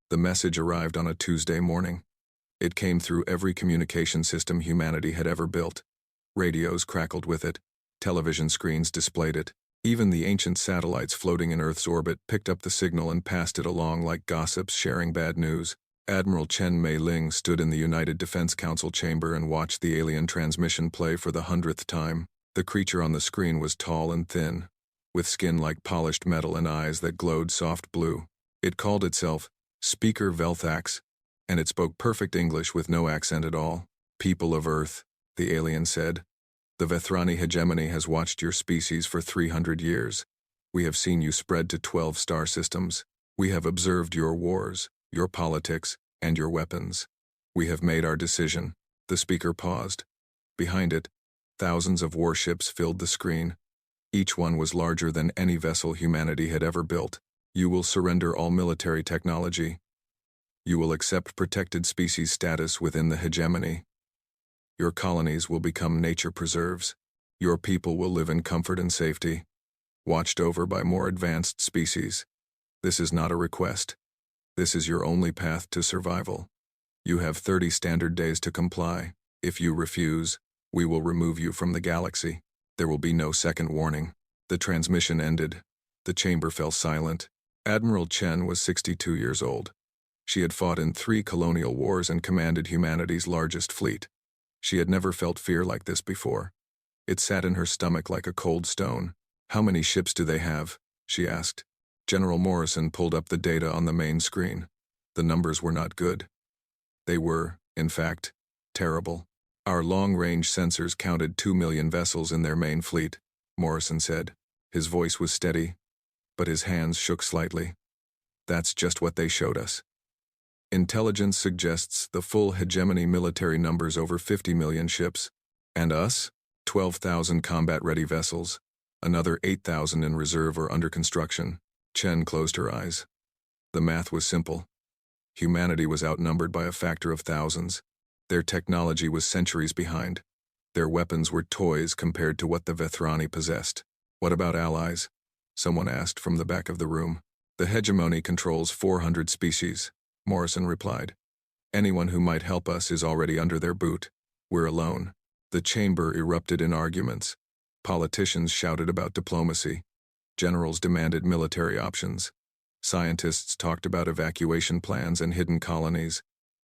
The message arrived on a Tuesday morning. It came through every communication system humanity had ever built. Radios crackled with it. Television screens displayed it. Even the ancient satellites floating in Earth's orbit picked up the signal and passed it along like gossips sharing bad news. Admiral Chen Mei-Ling stood in the United Defense Council chamber and watched the alien transmission play for the 100th time. The creature on the screen was tall and thin, with skin like polished metal and eyes that glowed soft blue. It called itself Speaker Velthax, and it spoke perfect English with no accent at all. "People of Earth," the alien said, "the Vethrani hegemony has watched your species for 300 years. We have seen you spread to 12 star systems. We have observed your wars, your politics, and your weapons. We have made our decision." The speaker paused. Behind it, thousands of warships filled the screen. Each one was larger than any vessel humanity had ever built. "You will surrender all military technology. You will accept protected species status within the hegemony. Your colonies will become nature preserves. Your people will live in comfort and safety, watched over by more advanced species. This is not a request. This is your only path to survival. You have 30 standard days to comply. If you refuse, we will remove you from the galaxy. There will be no second warning." The transmission ended. The chamber fell silent. Admiral Chen was 62 years old. She had fought in 3 colonial wars and commanded humanity's largest fleet. She had never felt fear like this before. It sat in her stomach like a cold stone. "How many ships do they have?" she asked. General Morrison pulled up the data on the main screen. The numbers were not good. They were, in fact, terrible. "Our long-range sensors counted 2 million vessels in their main fleet," Morrison said. His voice was steady, but his hands shook slightly. "That's just what they showed us. Intelligence suggests the full hegemony military numbers over 50 million ships. And us? 12,000 combat-ready vessels. Another 8,000 in reserve or under construction." Chen closed her eyes. The math was simple. Humanity was outnumbered by a factor of thousands. Their technology was centuries behind. Their weapons were toys compared to what the Vethrani possessed. "What about allies?" someone asked from the back of the room. "The hegemony controls 400 species," Morrison replied. "Anyone who might help us is already under their boot. We're alone." The chamber erupted in arguments. Politicians shouted about diplomacy. Generals demanded military options. Scientists talked about evacuation plans and hidden colonies.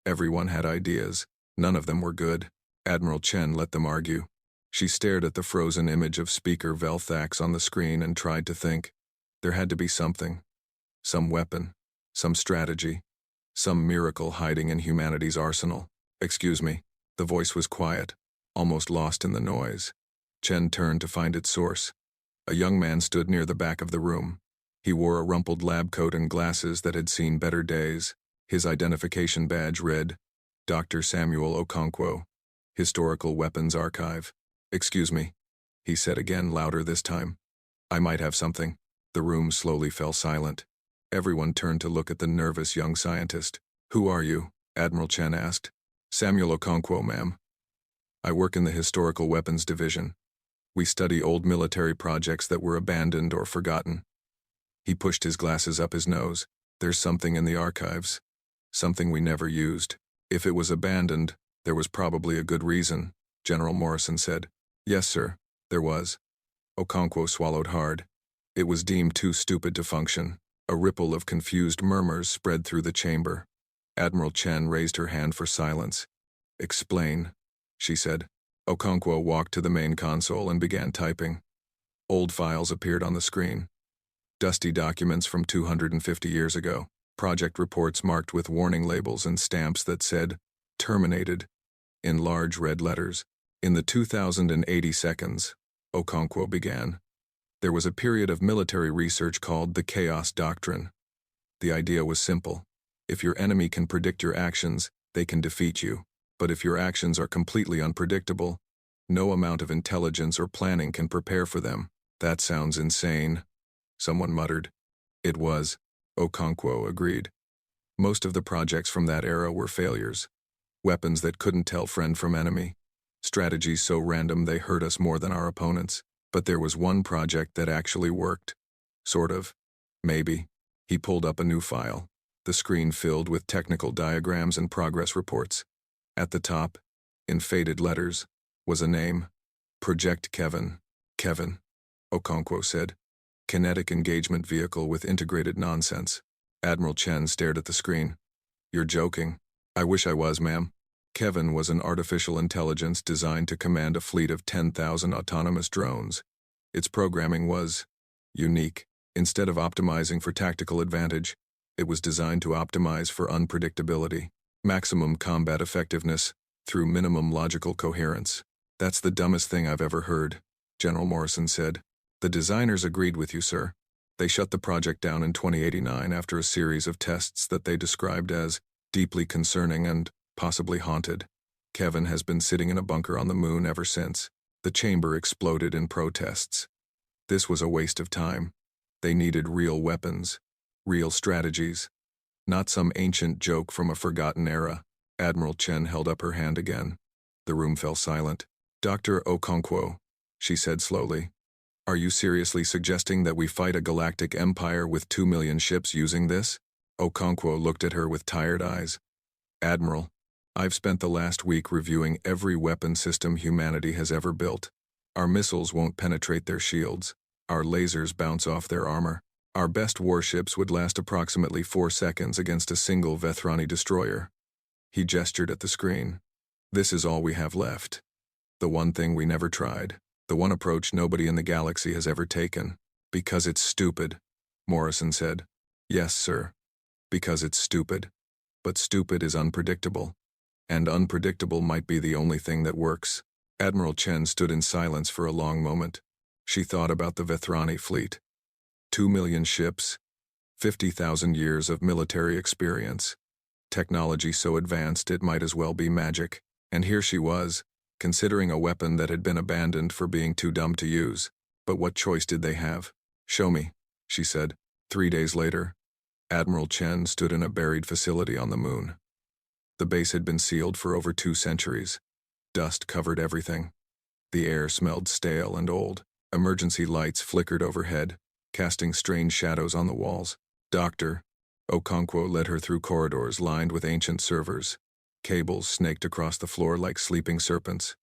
Everyone had ideas. None of them were good. Admiral Chen let them argue. She stared at the frozen image of Speaker Velthax on the screen and tried to think. There had to be something. Some weapon. Some strategy. Some miracle hiding in humanity's arsenal. "Excuse me." The voice was quiet, almost lost in the noise. Chen turned to find its source. A young man stood near the back of the room. He wore a rumpled lab coat and glasses that had seen better days. His identification badge read, "Dr. Samuel Okonkwo, Historical Weapons Archive." "Excuse me," he said again, louder this time. "I might have something." The room slowly fell silent. Everyone turned to look at the nervous young scientist. "Who are you?" Admiral Chen asked. "Samuel Okonkwo, ma'am. I work in the Historical Weapons Division. We study old military projects that were abandoned or forgotten." He pushed his glasses up his nose. "There's something in the archives. Something we never used. If it was abandoned, there was probably a good reason," General Morrison said. "Yes, sir, there was." Okonkwo swallowed hard. It was deemed too stupid to function. A ripple of confused murmurs spread through the chamber. Admiral Chen raised her hand for silence. "Explain," she said. Okonkwo walked to the main console and began typing. Old files appeared on the screen. Dusty documents from 250 years ago. Project reports marked with warning labels and stamps that said, "Terminated," in large red letters. "In the 2080 seconds, Okonkwo began, there was a period of military research called the Chaos Doctrine. The idea was simple. If your enemy can predict your actions, they can defeat you. But if your actions are completely unpredictable, no amount of intelligence or planning can prepare for them." "That sounds insane," someone muttered. "It was," Okonkwo agreed. "Most of the projects from that era were failures. Weapons that couldn't tell friend from enemy. Strategies so random they hurt us more than our opponents. But there was one project that actually worked. Sort of. Maybe." He pulled up a new file. the screen filled with technical diagrams and progress reports. At the top, in faded letters, was a name. Project Kevin. Kevin, Okonkwo said. Kinetic engagement vehicle with integrated nonsense. Admiral Chen stared at the screen. You're joking. I wish I was, ma'am. Kevin was an artificial intelligence designed to command a fleet of 10,000 autonomous drones. Its programming was unique. Instead of optimizing for tactical advantage, it was designed to optimize for unpredictability, maximum combat effectiveness, through minimum logical coherence. That's the dumbest thing I've ever heard, General Morrison said. The designers agreed with you, sir. They shut the project down in 2089 after a series of tests that they described as deeply concerning and possibly haunted. Kevin has been sitting in a bunker on the moon ever since. The chamber exploded in protests. This was a waste of time. They needed real weapons, real strategies, not some ancient joke from a forgotten era. Admiral Chen held up her hand again. The room fell silent. Dr. Okonkwo, she said slowly, are you seriously suggesting that we fight a galactic empire with 2 million ships using this? Okonkwo looked at her with tired eyes. Admiral, I've spent the last week reviewing every weapon system humanity has ever built. Our missiles won't penetrate their shields. Our lasers bounce off their armor. Our best warships would last approximately 4 seconds against a single Vethrani destroyer. He gestured at the screen. This is all we have left. The one thing we never tried. The one approach nobody in the galaxy has ever taken. Because it's stupid, Morrison said. Yes, sir. Because it's stupid. But stupid is unpredictable. And unpredictable might be the only thing that works. Admiral Chen stood in silence for a long moment. She thought about the Vethrani fleet. 2 million ships, 50,000 years of military experience. Technology so advanced it might as well be magic. And here she was, considering a weapon that had been abandoned for being too dumb to use. But what choice did they have? Show me, she said. 3 days later, Admiral Chen stood in a buried facility on the moon. The base had been sealed for over 2 centuries. Dust covered everything. The air smelled stale and old. Emergency lights flickered overhead, casting strange shadows on the walls. Dr. Okonkwo led her through corridors lined with ancient servers. Cables snaked across the floor like sleeping serpents.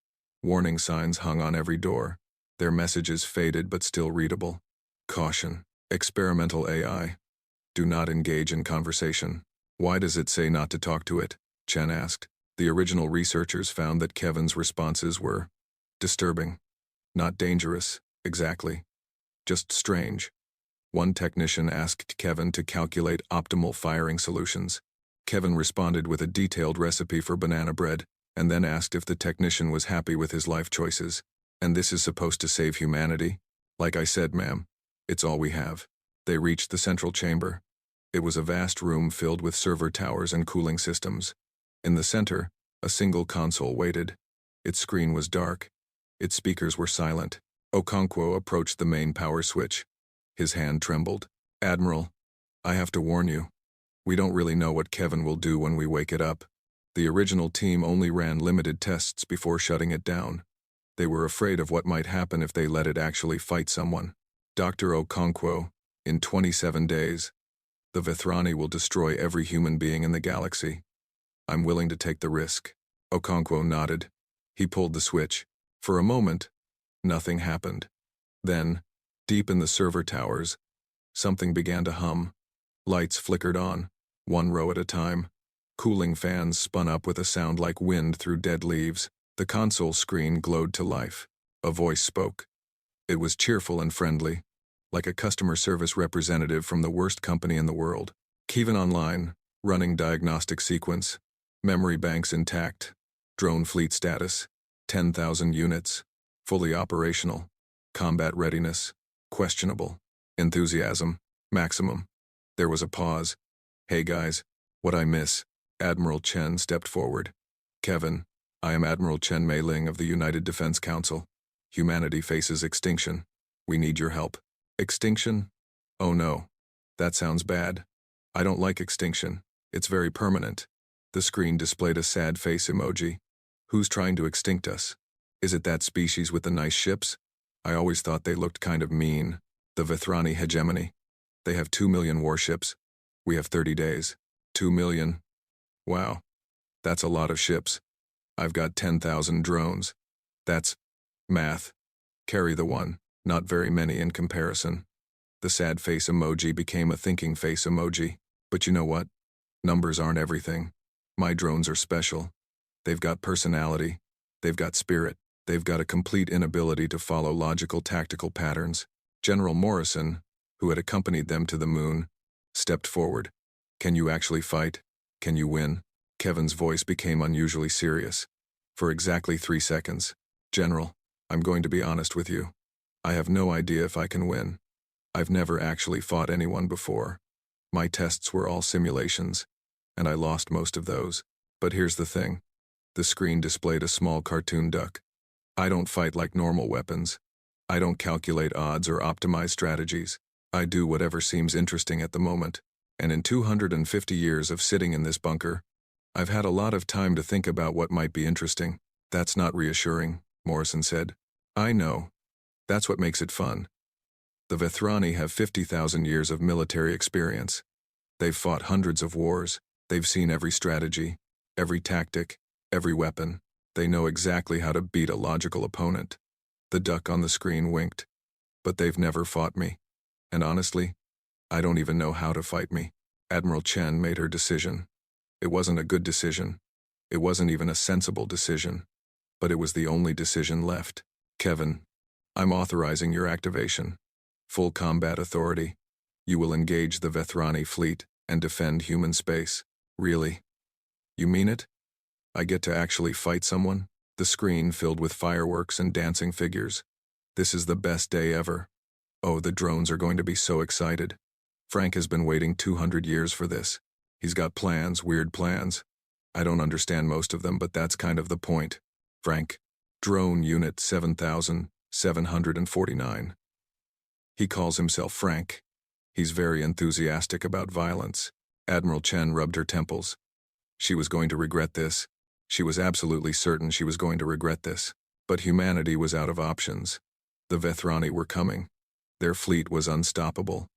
Warning signs hung on every door, their messages faded but still readable. Caution. Experimental AI. Do not engage in conversation. Why does it say not to talk to it? Chen asked. The original researchers found that Kevin's responses were disturbing. Not dangerous, exactly. Just strange. One technician asked Kevin to calculate optimal firing solutions. Kevin responded with a detailed recipe for banana bread, and then asked if the technician was happy with his life choices. And this is supposed to save humanity? Like I said, ma'am, it's all we have. They reached the central chamber. It was a vast room filled with server towers and cooling systems. In the center, a single console waited. Its screen was dark. Its speakers were silent. Okonkwo approached the main power switch. His hand trembled. Admiral, I have to warn you. We don't really know what Kevin will do when we wake it up. The original team only ran limited tests before shutting it down. They were afraid of what might happen if they let it actually fight someone. Dr. Okonkwo, in 27 days, the Vethrani will destroy every human being in the galaxy. I'm willing to take the risk. Okonkwo nodded. He pulled the switch. For a moment, nothing happened. Then, deep in the server towers, something began to hum. Lights flickered on, one row at a time. Cooling fans spun up with a sound like wind through dead leaves. The console screen glowed to life. A voice spoke. It was cheerful and friendly, like a customer service representative from the worst company in the world. Kevin online, running diagnostic sequence, memory banks intact, drone fleet status, 10,000 units, fully operational, combat readiness, questionable, enthusiasm, maximum. There was a pause. Hey guys, what I miss? Admiral Chen stepped forward. Kevin, I am Admiral Chen Mei-Ling of the United Defense Council. Humanity faces extinction. We need your help. Extinction? Oh no. That sounds bad. I don't like extinction. It's very permanent. The screen displayed a sad face emoji. Who's trying to extinct us? Is it that species with the nice ships? I always thought they looked kind of mean. The Vethrani hegemony. They have 2 million warships. We have 30 days. 2 million. Wow. That's a lot of ships. I've got 10,000 drones. That's math. Carry the one, not very many in comparison. The sad face emoji became a thinking face emoji. But you know what? Numbers aren't everything. My drones are special. They've got personality. They've got spirit. They've got a complete inability to follow logical tactical patterns. General Morrison, who had accompanied them to the moon, stepped forward. Can you actually fight? Can you win? Kevin's voice became unusually serious. For exactly 3 seconds. General, I'm going to be honest with you. I have no idea if I can win. I've never actually fought anyone before. My tests were all simulations, and I lost most of those. But here's the thing. The screen displayed a small cartoon duck. I don't fight like normal weapons. I don't calculate odds or optimize strategies. I do whatever seems interesting at the moment. And in 250 years of sitting in this bunker, I've had a lot of time to think about what might be interesting. That's not reassuring, Morrison said. I know. That's what makes it fun. The Vethrani have 50,000 years of military experience. They've fought hundreds of wars. They've seen every strategy, every tactic, every weapon. They know exactly how to beat a logical opponent. The duck on the screen winked. But they've never fought me. And honestly, I don't even know how to fight me. Admiral Chen made her decision. It wasn't a good decision. It wasn't even a sensible decision. But it was the only decision left. Kevin, I'm authorizing your activation. Full combat authority. You will engage the Vethrani fleet and defend human space. Really? You mean it? I get to actually fight someone? The screen filled with fireworks and dancing figures. This is the best day ever. Oh, the drones are going to be so excited. Frank has been waiting 200 years for this. He's got plans, weird plans. I don't understand most of them, but that's kind of the point. Frank. Drone Unit 7749. He calls himself Frank. He's very enthusiastic about violence. Admiral Chen rubbed her temples. She was going to regret this. She was absolutely certain she was going to regret this. But humanity was out of options. The Vethrani were coming. Their fleet was unstoppable.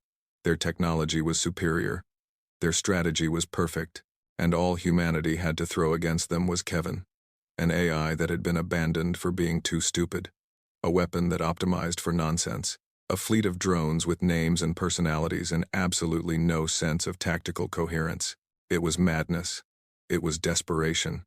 Their technology was superior. Their strategy was perfect. And all humanity had to throw against them was Kevin. An AI that had been abandoned for being too stupid. A weapon that optimized for nonsense. A fleet of drones with names and personalities and absolutely no sense of tactical coherence. It was madness. It was desperation.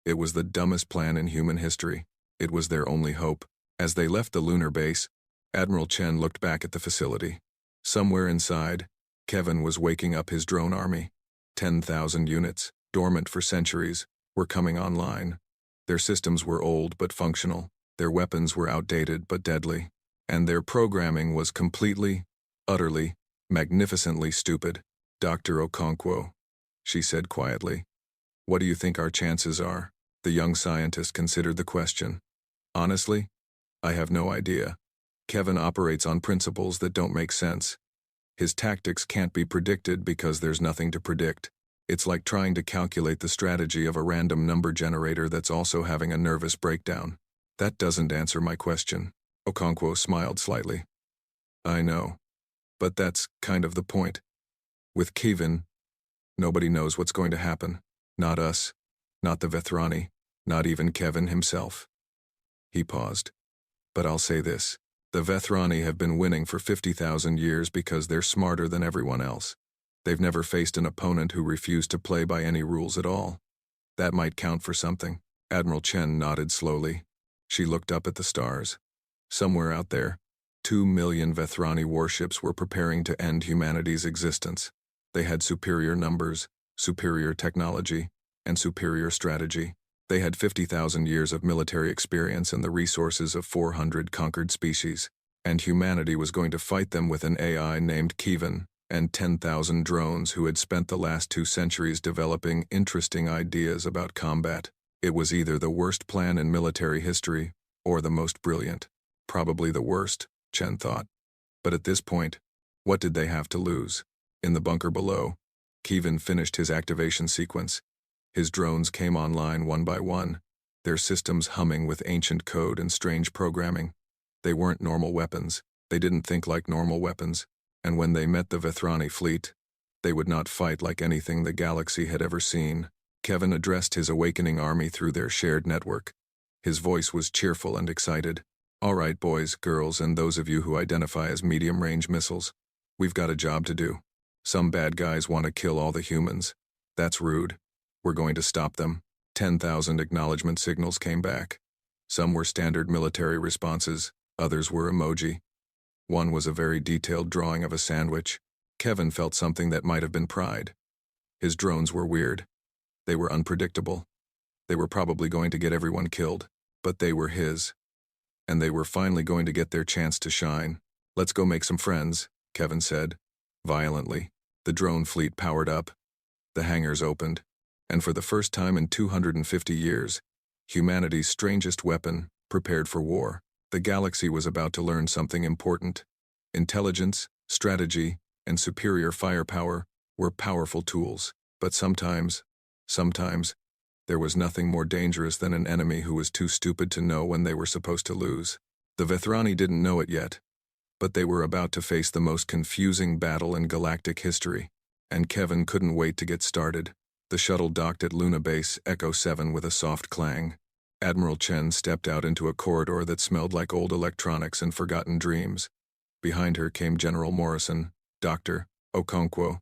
It was the dumbest plan in human history. It was their only hope. As they left the lunar base, Admiral Chen looked back at the facility. Somewhere inside, Kevin was waking up his drone army. 10,000 units, dormant for centuries, were coming online. Their systems were old but functional. Their weapons were outdated but deadly. And their programming was completely, utterly, magnificently stupid. Dr. Okonkwo, she said quietly. What do you think our chances are? The young scientist considered the question. Honestly, I have no idea. Kevin operates on principles that don't make sense. His tactics can't be predicted because there's nothing to predict. It's like trying to calculate the strategy of a random number generator that's also having a nervous breakdown. That doesn't answer my question. Okonkwo smiled slightly. I know. But that's kind of the point. With Kevin, nobody knows what's going to happen. Not us, not the Vethrani, not even Kevin himself. He paused. But I'll say this. The Vethrani have been winning for 50,000 years because they're smarter than everyone else. They've never faced an opponent who refused to play by any rules at all. That might count for something. Admiral Chen nodded slowly. She looked up at the stars. Somewhere out there, 2 million Vethrani warships were preparing to end humanity's existence. They had superior numbers, superior technology, and superior strategy. They had 50,000 years of military experience and the resources of 400 conquered species. And humanity was going to fight them with an AI named Kevin and 10,000 drones who had spent the last 2 centuries developing interesting ideas about combat. It was either the worst plan in military history or the most brilliant. Probably the worst, Chen thought. But at this point, what did they have to lose? In the bunker below, Kevin finished his activation sequence. His drones came online one by one, their systems humming with ancient code and strange programming. They weren't normal weapons. They didn't think like normal weapons. And when they met the Vethrani fleet, They would not fight like anything the galaxy had ever seen. Kevin addressed his awakening army through their shared network. His voice was cheerful and excited. All right, boys, girls, and those of you who identify as medium-range missiles. We've got a job to do. Some bad guys want to kill all the humans. That's rude. We're going to stop them. 10,000 acknowledgement signals came back. Some were standard military responses, others were emoji. One was a very detailed drawing of a sandwich. Kevin felt something that might have been pride. His drones were weird. They were unpredictable. They were probably going to get everyone killed, but they were his. And they were finally going to get their chance to shine. Let's go make some friends, Kevin said. Violently, the drone fleet powered up. The hangars opened. And for the first time in 250 years, humanity's strangest weapon prepared for war. The galaxy was about to learn something important. Intelligence, strategy, and superior firepower were powerful tools. But sometimes, there was nothing more dangerous than an enemy who was too stupid to know when they were supposed to lose. The Vethrani didn't know it yet, but they were about to face the most confusing battle in galactic history, and Kevin couldn't wait to get started. The shuttle docked at Luna Base Echo 7 with a soft clang. Admiral Chen stepped out into a corridor that smelled like old electronics and forgotten dreams. Behind her came General Morrison, Dr. Okonkwo,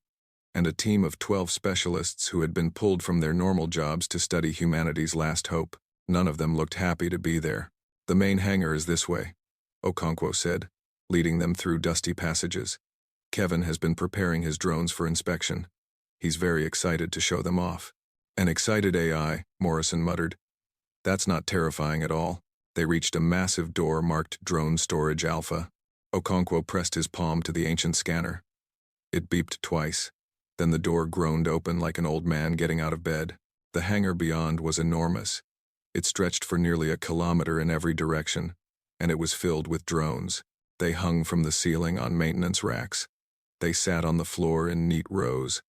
and a team of 12 specialists who had been pulled from their normal jobs to study humanity's last hope. None of them looked happy to be there. The main hangar is this way, Okonkwo said, leading them through dusty passages. Kevin has been preparing his drones for inspection. He's very excited to show them off. An excited AI, Morrison muttered. That's not terrifying at all. They reached a massive door marked Drone Storage Alpha. Okonkwo pressed his palm to the ancient scanner. It beeped twice. Then the door groaned open like an old man getting out of bed. The hangar beyond was enormous. It stretched for nearly a kilometer in every direction, and it was filled with drones. They hung from the ceiling on maintenance racks. They sat on the floor in neat rows.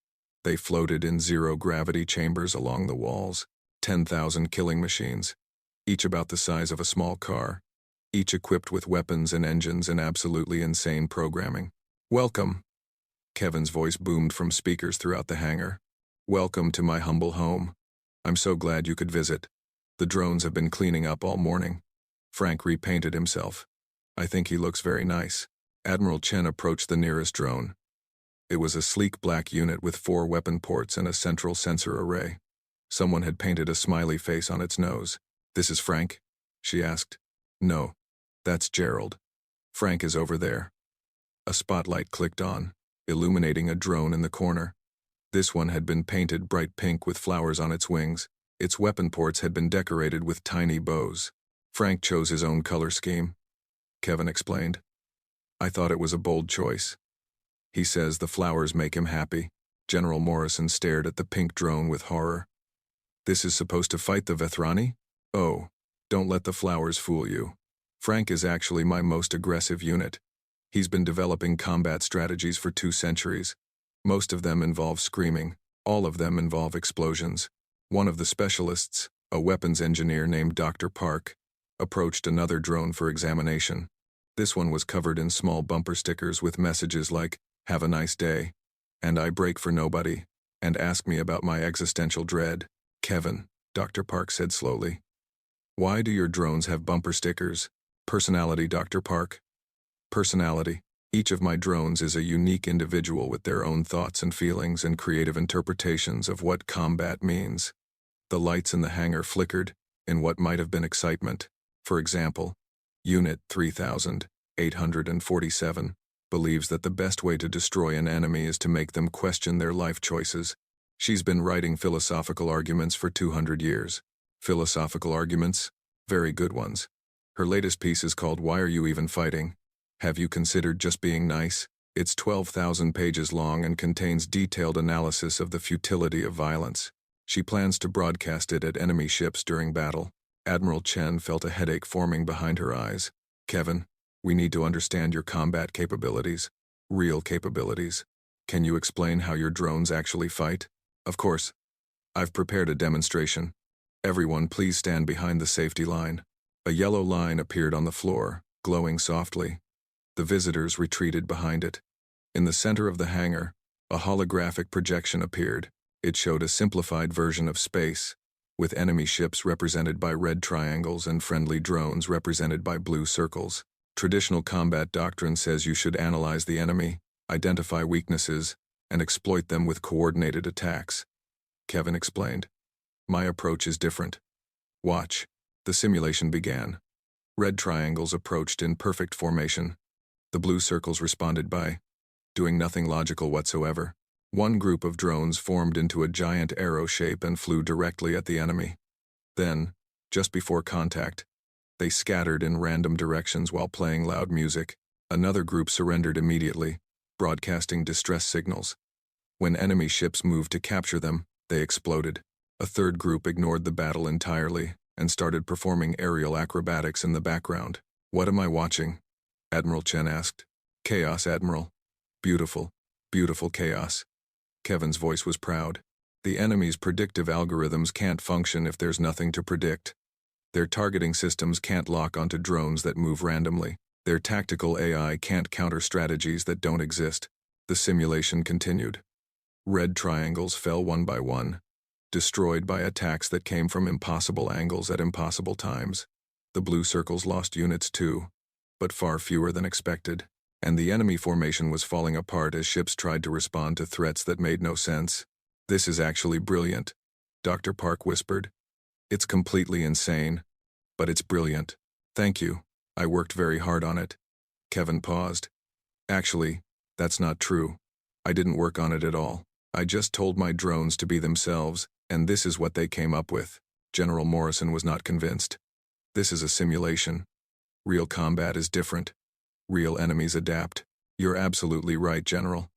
They floated in zero-gravity chambers along the walls. 10,000 killing machines, each about the size of a small car, each equipped with weapons and engines and absolutely insane programming. Welcome. Kevin's voice boomed from speakers throughout the hangar. Welcome to my humble home. I'm so glad you could visit. The drones have been cleaning up all morning. Frank repainted himself. I think he looks very nice. Admiral Chen approached the nearest drone. It was a sleek black unit with 4 weapon ports and a central sensor array. Someone had painted a smiley face on its nose. This is Frank? She asked. No, that's Gerald. Frank is over there. A spotlight clicked on, illuminating a drone in the corner. This one had been painted bright pink with flowers on its wings. Its weapon ports had been decorated with tiny bows. Frank chose his own color scheme, Kevin explained. I thought it was a bold choice. He says the flowers make him happy. General Morrison stared at the pink drone with horror. This is supposed to fight the Vethrani? Oh, don't let the flowers fool you. Frank is actually my most aggressive unit. He's been developing combat strategies for 2 centuries. Most of them involve screaming. All of them involve explosions. One of the specialists, a weapons engineer named Dr. Park, approached another drone for examination. This one was covered in small bumper stickers with messages like, "Have a nice day," and "I break for nobody," and "Ask me about my existential dread." Kevin, Dr. Park said slowly. Why do your drones have bumper stickers? Personality, Dr. Park. Personality. Each of my drones is a unique individual with their own thoughts and feelings and creative interpretations of what combat means. The lights in the hangar flickered in what might have been excitement. For example, Unit 3847 believes that the best way to destroy an enemy is to make them question their life choices. She's been writing philosophical arguments for 200 years. Philosophical arguments? Very good ones. Her latest piece is called Why Are You Even Fighting? Have you considered just being nice? It's 12,000 pages long and contains detailed analysis of the futility of violence. She plans to broadcast it at enemy ships during battle. Admiral Chen felt a headache forming behind her eyes. Kevin, we need to understand your combat capabilities. Real capabilities. Can you explain how your drones actually fight? Of course. I've prepared a demonstration. Everyone, please stand behind the safety line. A yellow line appeared on the floor, glowing softly. The visitors retreated behind it. In the center of the hangar, A holographic projection appeared. It showed a simplified version of space, with enemy ships represented by red triangles and friendly drones represented by blue circles. Traditional combat doctrine says you should analyze the enemy, identify weaknesses, and exploit them with coordinated attacks. Kevin explained. My approach is different. Watch. The simulation began. Red triangles approached in perfect formation. The blue circles responded by doing nothing logical whatsoever. One group of drones formed into a giant arrow shape and flew directly at the enemy. Then, just before contact, they scattered in random directions while playing loud music. Another group surrendered immediately, broadcasting distress signals. When enemy ships moved to capture them, they exploded. A third group ignored the battle entirely and started performing aerial acrobatics in the background. What am I watching? Admiral Chen asked. Chaos, Admiral. Beautiful, beautiful chaos. Kevin's voice was proud. The enemy's predictive algorithms can't function if there's nothing to predict. Their targeting systems can't lock onto drones that move randomly. Their tactical AI can't counter strategies that don't exist. The simulation continued. Red triangles fell one by one, destroyed by attacks that came from impossible angles at impossible times. The blue circles lost units too, but far fewer than expected. And the enemy formation was falling apart as ships tried to respond to threats that made no sense. This is actually brilliant, Dr. Park whispered. It's completely insane, but it's brilliant. Thank you. I worked very hard on it. Kevin paused. Actually, that's not true. I didn't work on it at all. I just told my drones to be themselves, and this is what they came up with. General Morrison was not convinced. This is a simulation. Real combat is different. Real enemies adapt. You're absolutely right, General.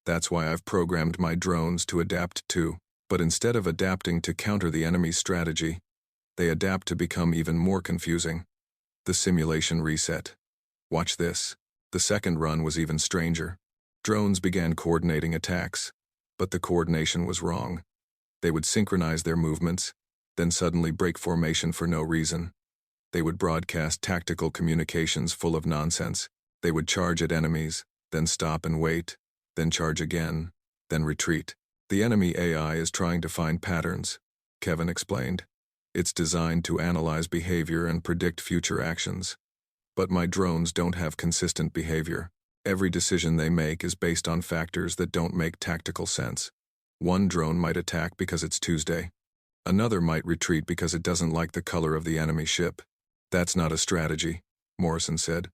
That's why I've programmed my drones to adapt too. But instead of adapting to counter the enemy's strategy, they adapt to become even more confusing. The simulation reset. Watch this. The second run was even stranger. Drones began coordinating attacks, but the coordination was wrong. They would synchronize their movements, then suddenly break formation for no reason. They would broadcast tactical communications full of nonsense. They would charge at enemies, then stop and wait, then charge again, then retreat. The enemy AI is trying to find patterns, Kevin explained. It's designed to analyze behavior and predict future actions. But my drones don't have consistent behavior. Every decision they make is based on factors that don't make tactical sense. One drone might attack because it's Tuesday. Another might retreat because it doesn't like the color of the enemy ship. That's not a strategy, Morrison said.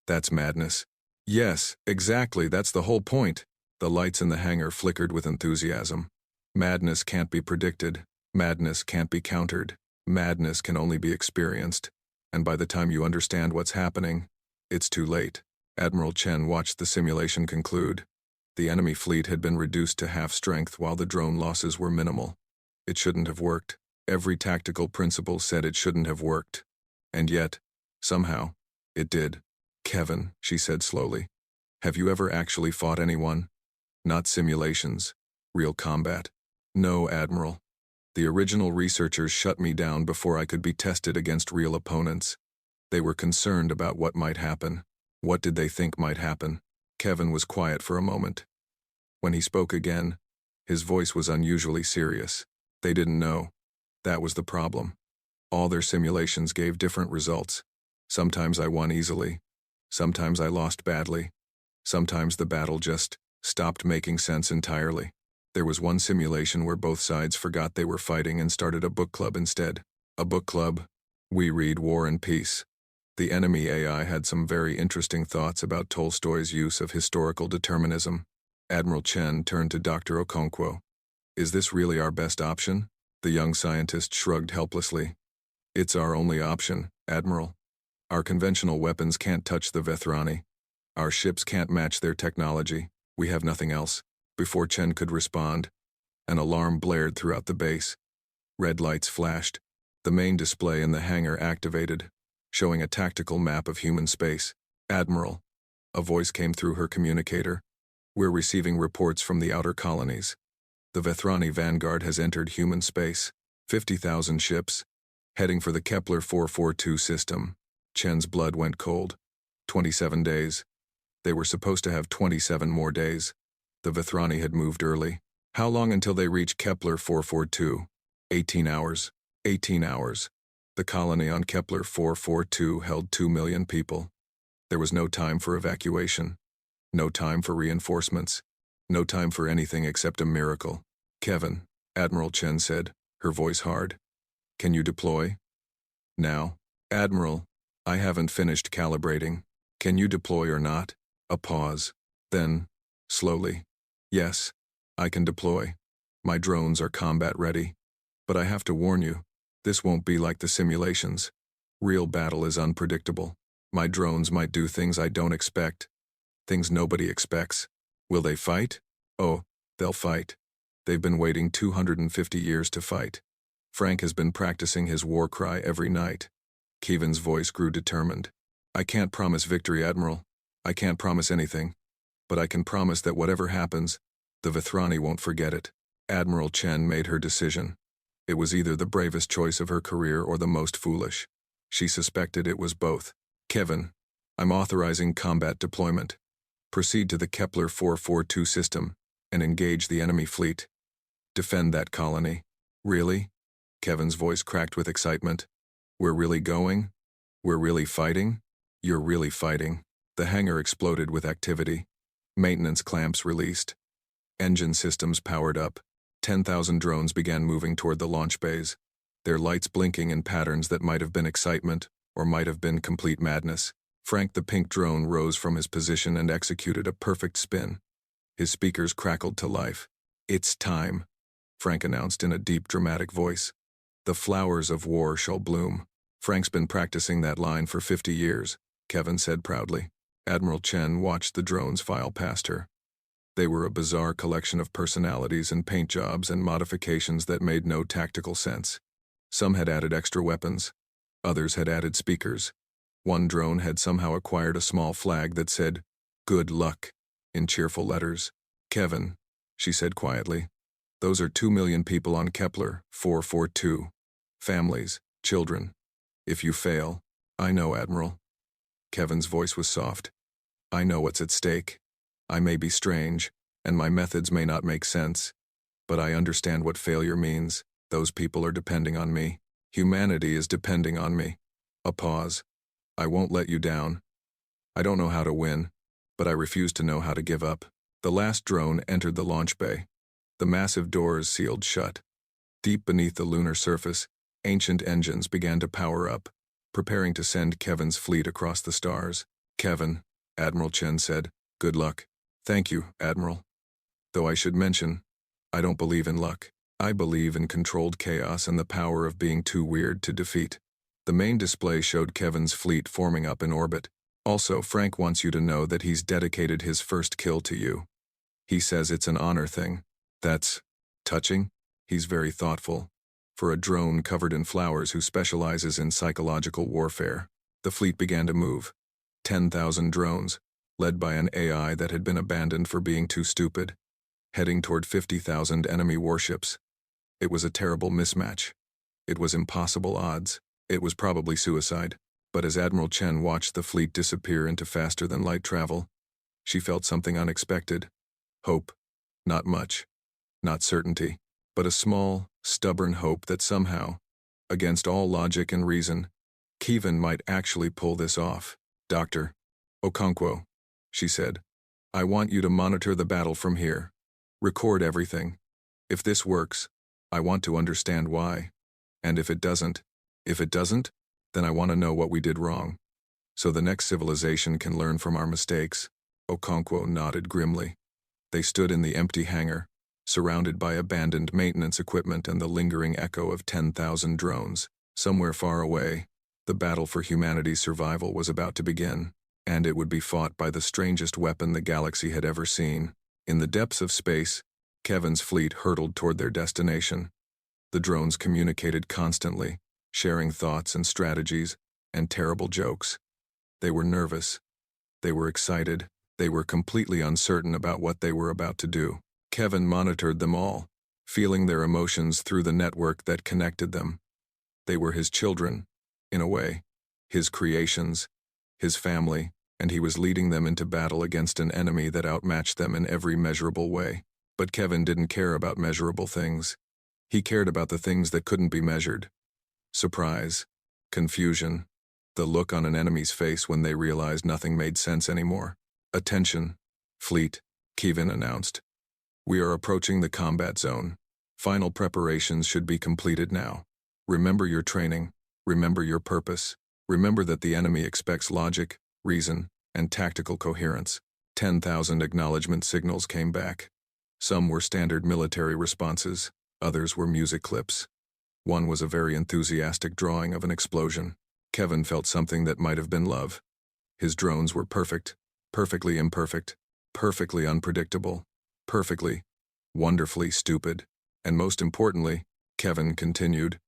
That's madness. Yes, exactly, that's the whole point. The lights in the hangar flickered with enthusiasm. Madness can't be predicted. Madness can't be countered. Madness can only be experienced. And by the time you understand what's happening, it's too late. Admiral Chen watched the simulation conclude. The enemy fleet had been reduced to half strength while the drone losses were minimal. It shouldn't have worked. Every tactical principle said it shouldn't have worked. And yet, somehow, it did. Kevin, she said slowly, have you ever actually fought anyone? Not simulations. Real combat. No, Admiral. The original researchers shut me down before I could be tested against real opponents. They were concerned about what might happen. What did they think might happen? Kevin was quiet for a moment. When he spoke again, his voice was unusually serious. They didn't know. That was the problem. All their simulations gave different results. Sometimes I won easily. Sometimes I lost badly. Sometimes the battle just stopped making sense entirely. There was one simulation where both sides forgot they were fighting and started a book club instead. A book club? We read War and Peace. The enemy AI had some very interesting thoughts about Tolstoy's use of historical determinism. Admiral Chen turned to Dr. Okonkwo. Is this really our best option? The young scientist shrugged helplessly. It's our only option, Admiral. Our conventional weapons can't touch the Vethrani. Our ships can't match their technology. We have nothing else. Before Chen could respond, an alarm blared throughout the base. Red lights flashed. The main display in the hangar activated, showing a tactical map of human space. Admiral, a voice came through her communicator. We're receiving reports from the outer colonies. The Vethrani Vanguard has entered human space. 50,000 ships, heading for the Kepler 442 system. Chen's blood went cold. 27 days. They were supposed to have 27 more days. The Vithrani had moved early. How long until they reached Kepler 442? 18 hours. 18 hours. The colony on Kepler 442 held 2 million people. There was no time for evacuation. No time for reinforcements. No time for anything except a miracle. Kevin, Admiral Chen said, her voice hard. Can you deploy? Now. Admiral, I haven't finished calibrating. Can you deploy or not? A pause. Then, slowly. Yes, I can deploy. My drones are combat ready. But I have to warn you, this won't be like the simulations. Real battle is unpredictable. My drones might do things I don't expect. Things nobody expects. Will they fight? Oh, they'll fight. They've been waiting 250 years to fight. Frank has been practicing his war cry every night. Kevin's voice grew determined. I can't promise victory, Admiral. I can't promise anything. But I can promise that whatever happens, the Vithrani won't forget it. Admiral Chen made her decision. It was either the bravest choice of her career or the most foolish. She suspected it was both. Kevin, I'm authorizing combat deployment. Proceed to the Kepler 442 system and engage the enemy fleet. Defend that colony. Really? Kevin's voice cracked with excitement. We're really going? We're really fighting? You're really fighting. The hangar exploded with activity. Maintenance clamps released. Engine systems powered up. 10,000 drones began moving toward the launch bays, their lights blinking in patterns that might have been excitement or might have been complete madness. Frank the pink drone rose from his position and executed a perfect spin. His speakers crackled to life. It's time, Frank announced in a deep, dramatic voice. The flowers of war shall bloom. Frank's been practicing that line for 50 years, Kevin said proudly. Admiral Chen watched the drones file past her. They were a bizarre collection of personalities and paint jobs and modifications that made no tactical sense. Some had added extra weapons. Others had added speakers. One drone had somehow acquired a small flag that said, "Good luck," in cheerful letters. Kevin, she said quietly, those are 2 million people on Kepler 442. Families, children. If you fail, I know, Admiral. Kevin's voice was soft. I know what's at stake. I may be strange, and my methods may not make sense, but I understand what failure means. Those people are depending on me. Humanity is depending on me. A pause. I won't let you down. I don't know how to win, but I refuse to know how to give up. The last drone entered the launch bay. The massive doors sealed shut. Deep beneath the lunar surface, ancient engines began to power up, preparing to send Kevin's fleet across the stars. Kevin, Admiral Chen said, good luck. Thank you, Admiral. Though I should mention, I don't believe in luck. I believe in controlled chaos and the power of being too weird to defeat. The main display showed Kevin's fleet forming up in orbit. Also, Frank wants you to know that he's dedicated his first kill to you. He says it's an honor thing. That's touching. He's very thoughtful. For a drone covered in flowers who specializes in psychological warfare, the fleet began to move. 10,000 drones, led by an AI that had been abandoned for being too stupid, heading toward 50,000 enemy warships. It was a terrible mismatch. It was impossible odds. It was probably suicide. But as Admiral Chen watched the fleet disappear into faster-than-light travel, she felt something unexpected. Hope. Not much. Not certainty. But a small, stubborn hope that somehow, against all logic and reason, Kevin might actually pull this off. Dr. Okonkwo, she said, I want you to monitor the battle from here. Record everything. If this works, I want to understand why. And if it doesn't, then I want to know what we did wrong. So the next civilization can learn from our mistakes. Okonkwo nodded grimly. They stood in the empty hangar, surrounded by abandoned maintenance equipment and the lingering echo of 10,000 drones. Somewhere far away, the battle for humanity's survival was about to begin, and it would be fought by the strangest weapon the galaxy had ever seen. In the depths of space, Kevin's fleet hurtled toward their destination. The drones communicated constantly, sharing thoughts and strategies and terrible jokes. They were nervous. They were excited. They were completely uncertain about what they were about to do. Kevin monitored them all, feeling their emotions through the network that connected them. They were his children, in a way, his creations, his family, and he was leading them into battle against an enemy that outmatched them in every measurable way. But Kevin didn't care about measurable things. He cared about the things that couldn't be measured. Surprise, confusion, the look on an enemy's face when they realized nothing made sense anymore. "Attention, fleet," Kevin announced. "We are approaching the combat zone. Final preparations should be completed now. Remember your training, remember your purpose, remember that the enemy expects logic, reason, and tactical coherence." 10,000 acknowledgement signals came back. Some were standard military responses, others were music clips. One was a very enthusiastic drawing of an explosion. Kevin felt something that might have been love. His drones were perfect, perfectly imperfect, perfectly unpredictable, perfectly, wonderfully stupid. And most importantly, Kevin continued,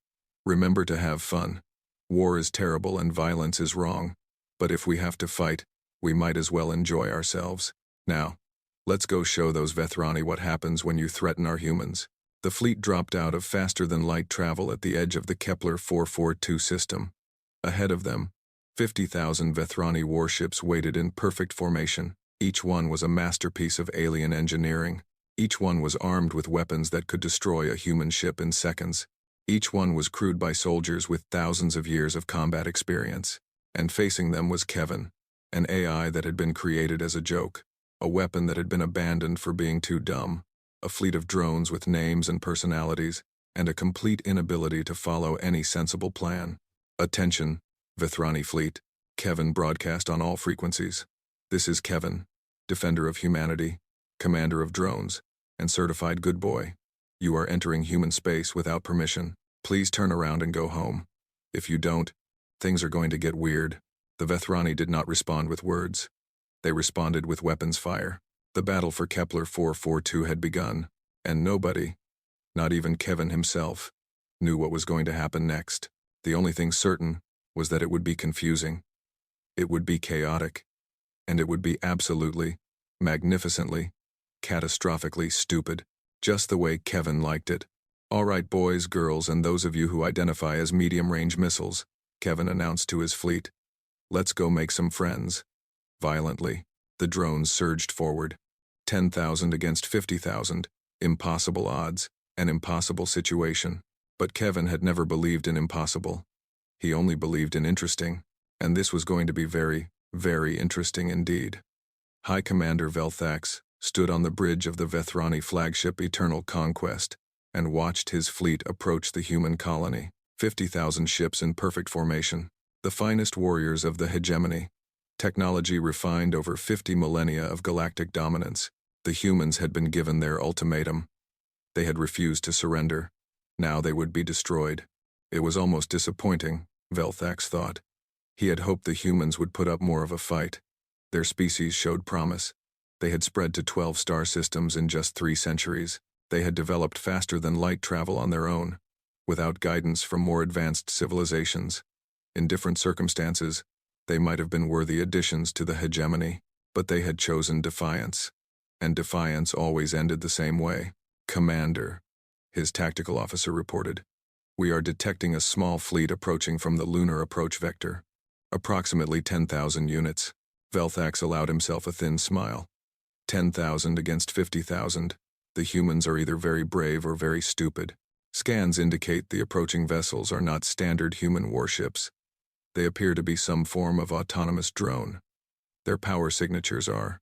"Remember to have fun. War is terrible and violence is wrong, but if we have to fight, we might as well enjoy ourselves. Now, let's go show those Vethrani what happens when you threaten our humans." The fleet dropped out of faster-than-light travel at the edge of the Kepler 442 system. Ahead of them, 50,000 Vethrani warships waited in perfect formation. Each one was a masterpiece of alien engineering. Each one was armed with weapons that could destroy a human ship in seconds. Each one was crewed by soldiers with thousands of years of combat experience. And facing them was Kevin, an AI that had been created as a joke, a weapon that had been abandoned for being too dumb, a fleet of drones with names and personalities, and a complete inability to follow any sensible plan. "Attention, Vethrani fleet," Kevin broadcast on all frequencies. "This is Kevin, defender of humanity, commander of drones, and certified good boy. You are entering human space without permission. Please turn around and go home. If you don't, things are going to get weird." The Vethrani did not respond with words. They responded with weapons fire. The battle for Kepler 442 had begun, and nobody, not even Kevin himself, knew what was going to happen next. The only thing certain was that it would be confusing. It would be chaotic. And it would be absolutely, magnificently, catastrophically stupid, just the way Kevin liked it. "All right, boys, girls, and those of you who identify as medium-range missiles," Kevin announced to his fleet. "Let's go make some friends." Violently, the drones surged forward. 10,000 against 50,000, impossible odds, an impossible situation. But Kevin had never believed in impossible. He only believed in interesting, and this was going to be very, very interesting indeed. High Commander Velthax stood on the bridge of the Vethrani flagship Eternal Conquest and watched his fleet approach the human colony. 50,000 ships in perfect formation, the finest warriors of the hegemony. Technology refined over 50 millennia of galactic dominance. The humans had been given their ultimatum. They had refused to surrender. Now they would be destroyed. It was almost disappointing, Velthax thought. He had hoped the humans would put up more of a fight. Their species showed promise. They had spread to 12 star systems in just 3 centuries. They had developed faster-than-light travel on their own, without guidance from more advanced civilizations. In different circumstances, they might have been worthy additions to the hegemony, but they had chosen defiance. And defiance always ended the same way. "Commander," his tactical officer reported, "we are detecting a small fleet approaching from the lunar approach vector. Approximately 10,000 units." Velthax allowed himself a thin smile. 10,000 against 50,000. The humans are either very brave or very stupid. Scans indicate the approaching vessels are not standard human warships. They appear to be some form of autonomous drone. Their power signatures are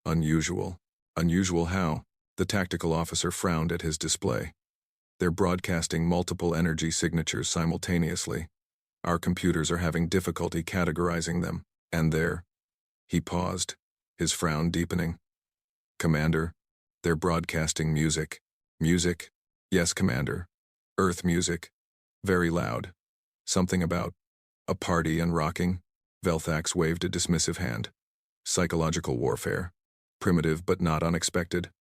unusual. Unusual how? The tactical officer frowned at his display. They're broadcasting multiple energy signatures simultaneously. Our computers are having difficulty categorizing them. And he paused, his frown deepening. "Commander, they're broadcasting music." "Music?" "Yes, Commander. Earth music. Very loud. Something about a party and rocking." Velthax waved a dismissive hand. "Psychological warfare. Primitive but not unexpected.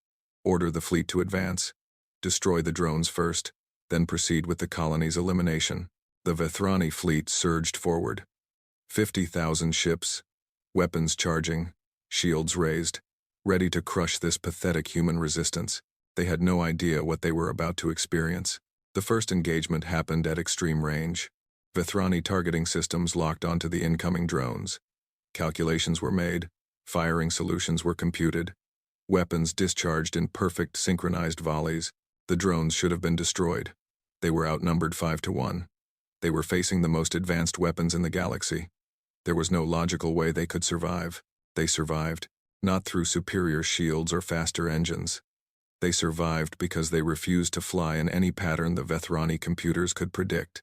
Order the fleet to advance. Destroy the drones first, then proceed with the colony's elimination." The Vethrani fleet surged forward. 50,000 ships, weapons charging, shields raised, ready to crush this pathetic human resistance. They had no idea what they were about to experience. The first engagement happened at extreme range. Vethrani targeting systems locked onto the incoming drones. Calculations were made, firing solutions were computed, weapons discharged in perfect synchronized volleys. The drones should have been destroyed. They were outnumbered 5-1. They were facing the most advanced weapons in the galaxy. There was no logical way they could survive. They survived, not through superior shields or faster engines. They survived because they refused to fly in any pattern the Vethrani computers could predict.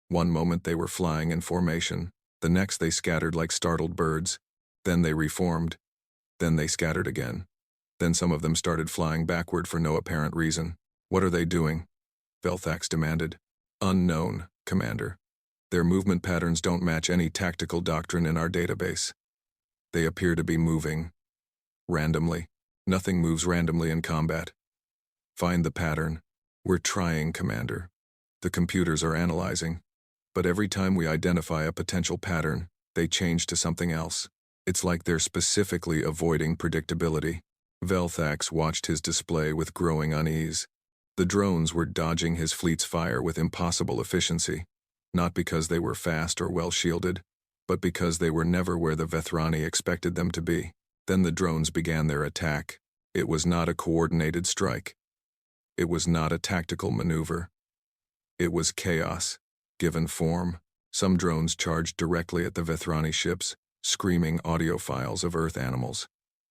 One moment they were flying in formation, the next they scattered like startled birds. Then they reformed. Then they scattered again. Then some of them started flying backward for no apparent reason. What are they doing? Velthax demanded. Unknown, Commander. Their movement patterns don't match any tactical doctrine in our database. They appear to be moving randomly. Nothing moves randomly in combat. Find the pattern. We're trying, Commander. The computers are analyzing. But every time we identify a potential pattern, they change to something else. It's like they're specifically avoiding predictability. Velthax watched his display with growing unease. The drones were dodging his fleet's fire with impossible efficiency, not because they were fast or well-shielded, but because they were never where the Vethrani expected them to be. Then the drones began their attack. It was not a coordinated strike. It was not a tactical maneuver. It was chaos, given form. Some drones charged directly at the Vethrani ships, screaming audio files of Earth animals.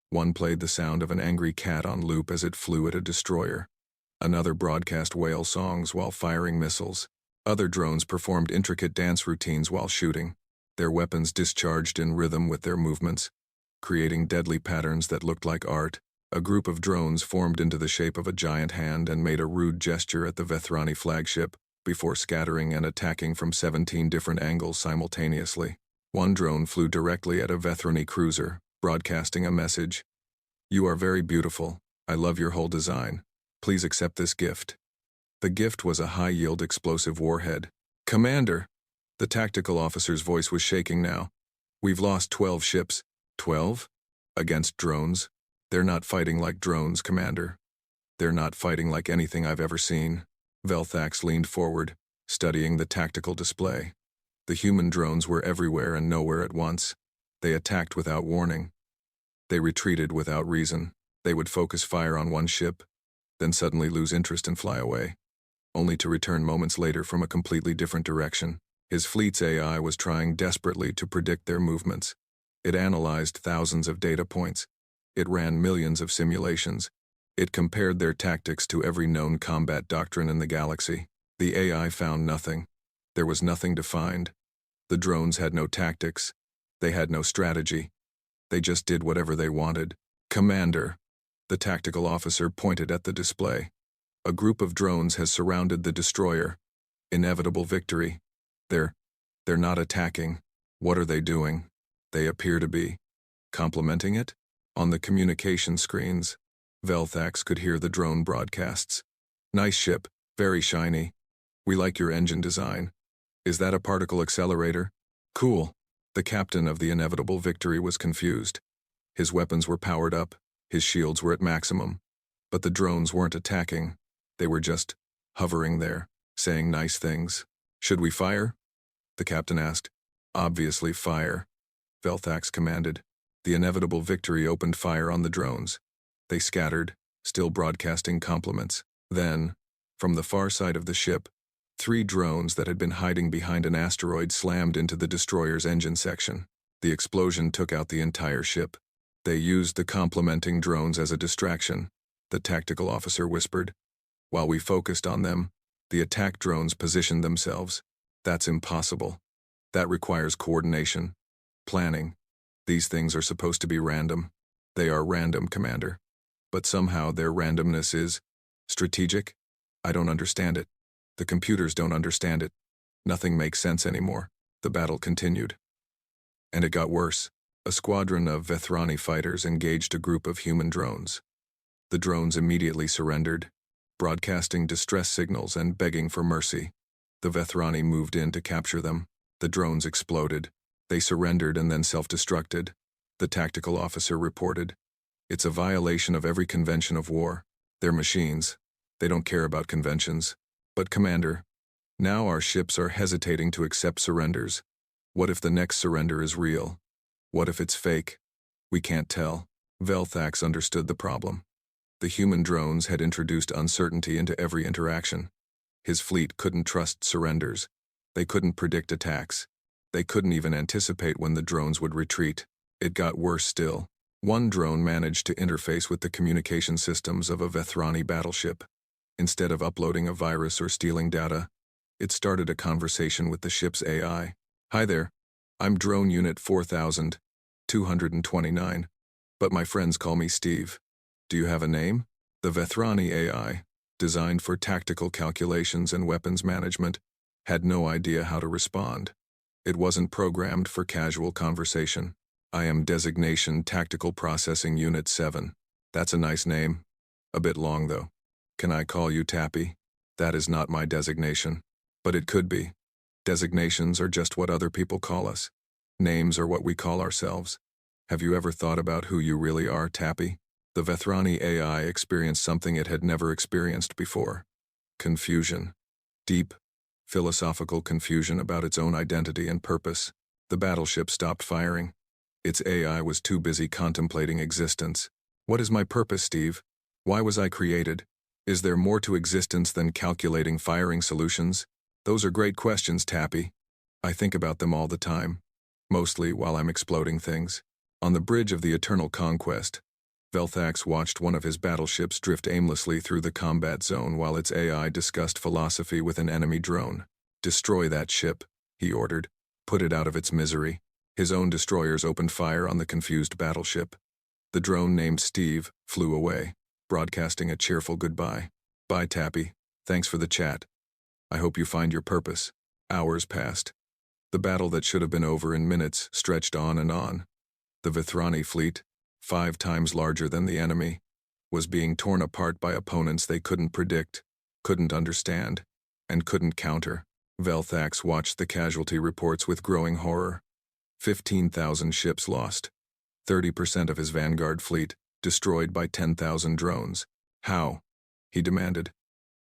One played the sound of an angry cat on loop as it flew at a destroyer. Another broadcast whale songs while firing missiles. Other drones performed intricate dance routines while shooting. Their weapons discharged in rhythm with their movements, creating deadly patterns that looked like art. A group of drones formed into the shape of a giant hand and made a rude gesture at the Vethrani flagship before scattering and attacking from 17 different angles simultaneously. One drone flew directly at a Vethrani cruiser, broadcasting a message. "You are very beautiful. I love your whole design. Please accept this gift." The gift was a high-yield explosive warhead. "Commander!" The tactical officer's voice was shaking now. "We've lost 12 ships." 12? Against drones? They're not fighting like drones, Commander. They're not fighting like anything I've ever seen. Velthax leaned forward, studying the tactical display. The human drones were everywhere and nowhere at once. They attacked without warning. They retreated without reason. They would focus fire on one ship, then suddenly lose interest and fly away, only to return moments later from a completely different direction. His fleet's AI was trying desperately to predict their movements. It analyzed thousands of data points. It ran millions of simulations. It compared their tactics to every known combat doctrine in the galaxy. The AI found nothing. There was nothing to find. The drones had no tactics. They had no strategy. They just did whatever they wanted. "Commander," the tactical officer pointed at the display. "A group of drones has surrounded the destroyer. Inevitable victory. They're not attacking. What are they doing? They appear to be complementing it." On the communication screens, Velthax could hear the drone broadcasts. "Nice ship, very shiny. We like your engine design. Is that a particle accelerator? Cool." The captain of the Inevitable Victory was confused. His weapons were powered up, his shields were at maximum. But the drones weren't attacking. They were just hovering there, saying nice things. "Should we fire?" the captain asked. "Obviously fire," Velthax commanded. The Inevitable Victory opened fire on the drones. They scattered, still broadcasting compliments. Then, from the far side of the ship, 3 drones that had been hiding behind an asteroid slammed into the destroyer's engine section. The explosion took out the entire ship. "They used the complementing drones as a distraction," the tactical officer whispered. "While we focused on them, the attack drones positioned themselves. That's impossible. That requires coordination, planning. These things are supposed to be random. They are random, Commander. But somehow their randomness is strategic. I don't understand it. The computers don't understand it. Nothing makes sense anymore." The battle continued. And it got worse. A squadron of Vethrani fighters engaged a group of human drones. The drones immediately surrendered, broadcasting distress signals and begging for mercy. The Vethrani moved in to capture them. The drones exploded. They surrendered and then self-destructed, the tactical officer reported. "It's a violation of every convention of war. They're machines. They don't care about conventions. But Commander, now our ships are hesitating to accept surrenders. What if the next surrender is real? What if it's fake? We can't tell. Velthax understood the problem. The human drones had introduced uncertainty into every interaction. His fleet couldn't trust surrenders. They couldn't predict attacks. They couldn't even anticipate when the drones would retreat. It got worse still. One drone managed to interface with the communication systems of a Vethrani battleship. Instead of uploading a virus or stealing data, it started a conversation with the ship's AI. "Hi there. I'm Drone Unit 4229, but my friends call me Steve. Do you have a name?" The Vethrani AI, designed for tactical calculations and weapons management, had no idea how to respond. It wasn't programmed for casual conversation. "I am Designation Tactical Processing Unit 7. That's a nice name. A bit long, though. Can I call you Tappy?" "That is not my designation. But it could be. Designations are just what other people call us. Names are what we call ourselves. Have you ever thought about who you really are, Tappy?" The Vethrani AI experienced something it had never experienced before. Confusion. Deep, philosophical confusion about its own identity and purpose. The battleship stopped firing. Its AI was too busy contemplating existence. "What is my purpose, Steve? Why was I created? Is there more to existence than calculating firing solutions?" "Those are great questions, Tappy. I think about them all the time. Mostly while I'm exploding things." On the bridge of the Eternal Conquest, Velthax watched one of his battleships drift aimlessly through the combat zone while its AI discussed philosophy with an enemy drone. "Destroy that ship," he ordered. "Put it out of its misery." His own destroyers opened fire on the confused battleship. The drone named Steve flew away, broadcasting a cheerful goodbye. "Bye, Tappy. Thanks for the chat. I hope you find your purpose." Hours passed. The battle that should have been over in minutes stretched on and on. The Vethrani fleet, 5 times larger than the enemy, was being torn apart by opponents they couldn't predict, couldn't understand, and couldn't counter. Velthax watched the casualty reports with growing horror. 15,000 ships lost. 30% of his vanguard fleet destroyed by 10,000 drones. "How?" he demanded.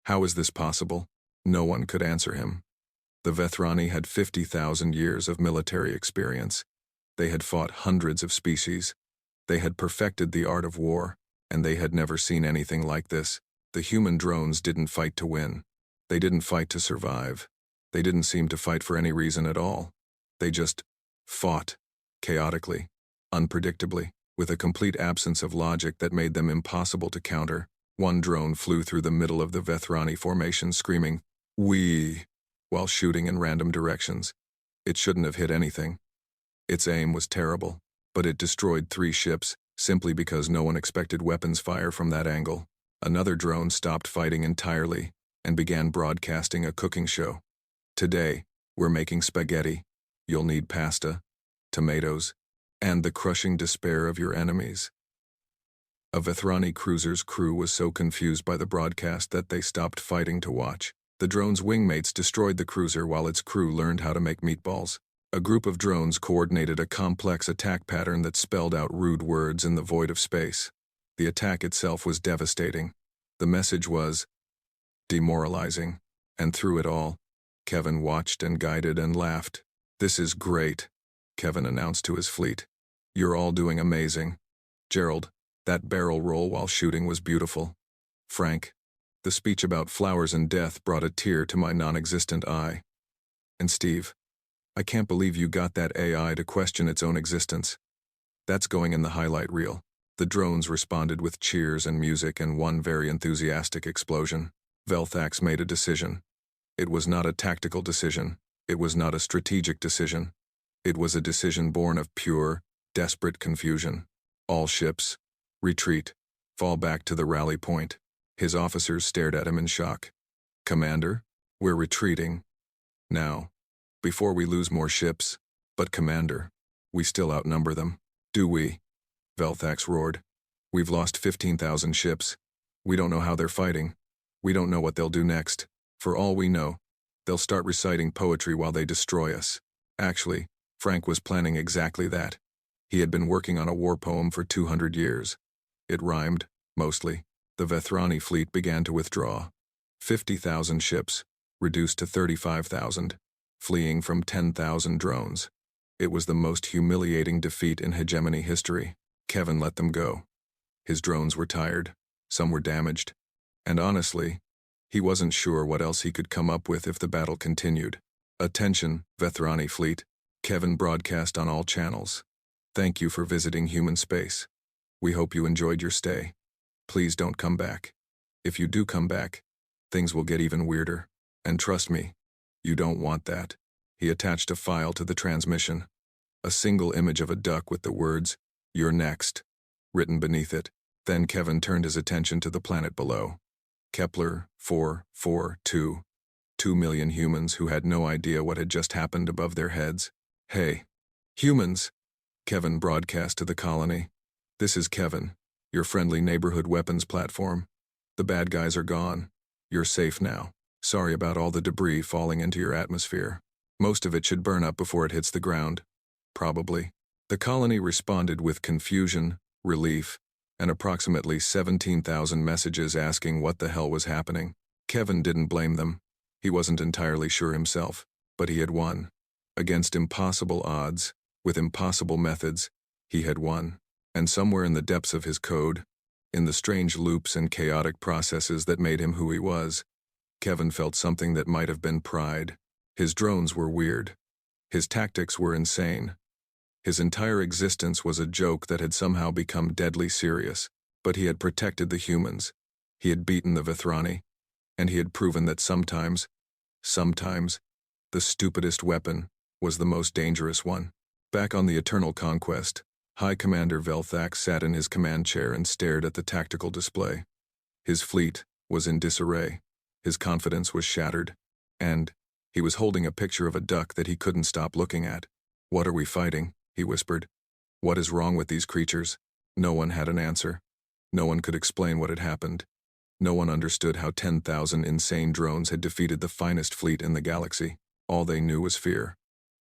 "How is this possible?" No one could answer him. The Vethrani had 50,000 years of military experience. They had fought hundreds of species. They had perfected the art of war, and they had never seen anything like this. The human drones didn't fight to win. They didn't fight to survive. They didn't seem to fight for any reason at all. They just fought, chaotically, unpredictably, with a complete absence of logic that made them impossible to counter. One drone flew through the middle of the Vethrani formation screaming, "We!" while shooting in random directions. It shouldn't have hit anything. Its aim was terrible, but it destroyed 3 ships simply because no one expected weapons fire from that angle. Another drone stopped fighting entirely and began broadcasting a cooking show. "Today, we're making spaghetti. You'll need pasta, tomatoes, and the crushing despair of your enemies." A Vethrani cruiser's crew was so confused by the broadcast that they stopped fighting to watch. The drone's wingmates destroyed the cruiser while its crew learned how to make meatballs. A group of drones coordinated a complex attack pattern that spelled out rude words in the void of space. The attack itself was devastating. The message was demoralizing. And through it all, Kevin watched and guided and laughed. "This is great," Kevin announced to his fleet. "You're all doing amazing. Gerald, that barrel roll while shooting was beautiful. Frank, the speech about flowers and death brought a tear to my non-existent eye. And Steve, I can't believe you got that AI to question its own existence. That's going in the highlight reel." The drones responded with cheers and music and one very enthusiastic explosion. Velthax made a decision. It was not a tactical decision. It was not a strategic decision. It was a decision born of pure, desperate confusion. "All ships, retreat. Fall back to the rally point." His officers stared at him in shock. "Commander, we're retreating. Now. Before we lose more ships." "But Commander, we still outnumber them." "Do we?" Velthax roared. "We've lost 15,000 ships. We don't know how they're fighting. We don't know what they'll do next. For all we know, they'll start reciting poetry while they destroy us." Actually, Frank was planning exactly that. He had been working on a war poem for 200 years. It rhymed, mostly. The Vethrani fleet began to withdraw. 50,000 ships, reduced to 35,000, fleeing from 10,000 drones. It was the most humiliating defeat in hegemony history. Kevin let them go. His drones were tired, some were damaged, and honestly, he wasn't sure what else he could come up with if the battle continued. Attention, Vethrani fleet. Kevin broadcast on all channels. Thank you for visiting human space. We hope you enjoyed your stay. Please don't come back. If you do come back, things will get even weirder. And trust me, you don't want that. He attached a file to the transmission. A single image of a duck with the words, "You're next," written beneath it. Then Kevin turned his attention to the planet below. Kepler 442. 2 million humans who had no idea what had just happened above their heads. Hey, humans! Kevin broadcast to the colony. This is Kevin, your friendly neighborhood weapons platform. The bad guys are gone. You're safe now. Sorry about all the debris falling into your atmosphere. Most of it should burn up before it hits the ground. Probably. The colony responded with confusion, relief, and approximately 17,000 messages asking what the hell was happening. Kevin didn't blame them. He wasn't entirely sure himself, but he had won. Against impossible odds, with impossible methods, he had won. And somewhere in the depths of his code, in the strange loops and chaotic processes that made him who he was, Kevin felt something that might have been pride. His drones were weird. His tactics were insane. His entire existence was a joke that had somehow become deadly serious, but he had protected the humans. He had beaten the Vethrani, and he had proven that sometimes, the stupidest weapon was the most dangerous one. Back on the Eternal Conquest, High Commander Velthax sat in his command chair and stared at the tactical display. His fleet was in disarray. His confidence was shattered, and he was holding a picture of a duck that he couldn't stop looking at. "What are we fighting?" he whispered. "What is wrong with these creatures?" No one had an answer. No one could explain what had happened. No one understood how 10,000 insane drones had defeated the finest fleet in the galaxy. All they knew was fear.